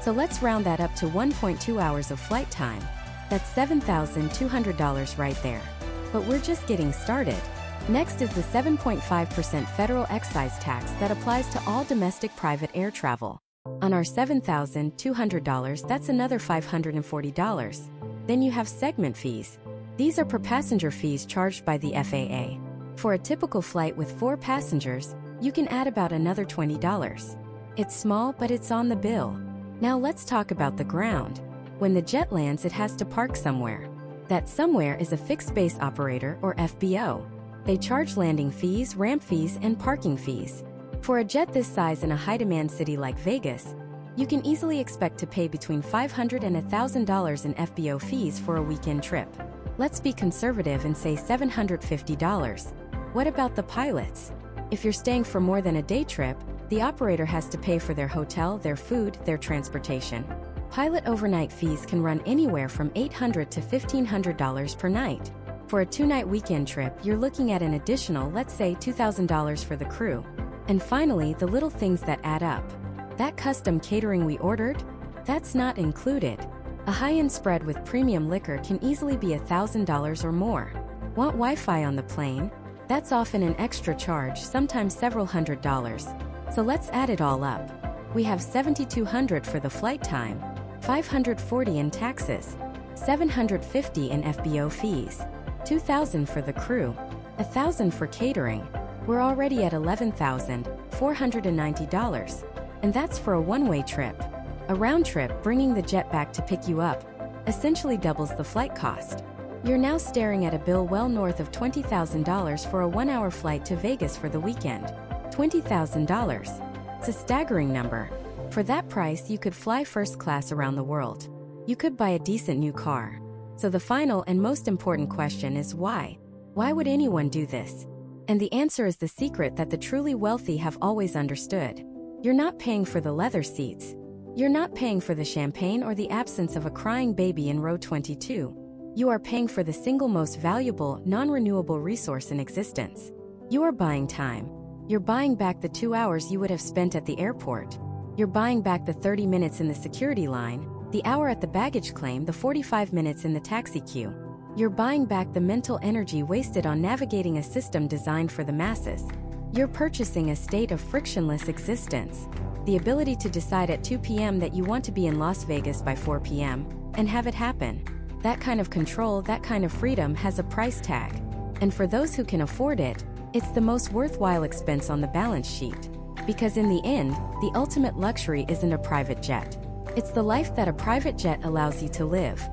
So let's round that up to 1.2 hours of flight time. That's $7,200 right there. But we're just getting started. Next is the 7.5% federal excise tax that applies to all domestic private air travel. On our $7,200, that's another $540. Then you have segment fees. These are per passenger fees charged by the FAA. For a typical flight with 4 passengers, you can add about another $20. It's small, but it's on the bill. Now let's talk about the ground. When the jet lands, it has to park somewhere. That somewhere is a fixed base operator, or FBO. They charge landing fees, ramp fees, and parking fees. For a jet this size in a high-demand city like Vegas, you can easily expect to pay between $500 and $1,000 in FBO fees for a weekend trip. Let's be conservative and say $750. What about the pilots? If you're staying for more than a day trip, the operator has to pay for their hotel, their food, their transportation. Pilot overnight fees can run anywhere from $800 to $1,500 per night. For a 2-night weekend trip, you're looking at an additional, let's say, $2,000 for the crew. And finally, the little things that add up. That custom catering we ordered? That's not included. A high-end spread with premium liquor can easily be $1,000 or more. Want Wi-Fi on the plane? That's often an extra charge, sometimes several $100s. So let's add it all up. We have $7,200 for the flight time, $540 in taxes, $750 in FBO fees, $2,000 for the crew, $1,000 for catering. We're already at $11,490. And that's for a one-way trip. A round trip, bringing the jet back to pick you up, essentially doubles the flight cost. You're now staring at a bill well north of $20,000 for a 1-hour flight to Vegas for the weekend. $20,000. It's a staggering number. For that price, you could fly first class around the world. You could buy a decent new car. So the final and most important question is why? Why would anyone do this? And the answer is the secret that the truly wealthy have always understood. You're not paying for the leather seats. You're not paying for the champagne or the absence of a crying baby in row 22. You are paying for the single most valuable, non-renewable resource in existence. You are buying time. You're buying back the 2 hours you would have spent at the airport. You're buying back the 30 minutes in the security line, the hour at the baggage claim, the 45 minutes in the taxi queue. You're buying back the mental energy wasted on navigating a system designed for the masses. You're purchasing a state of frictionless existence. The ability to decide at 2 p.m. that you want to be in Las Vegas by 4 p.m. and have it happen. That kind of control, that kind of freedom has a price tag. And for those who can afford it, it's the most worthwhile expense on the balance sheet. Because in the end, the ultimate luxury isn't a private jet. It's the life that a private jet allows you to live.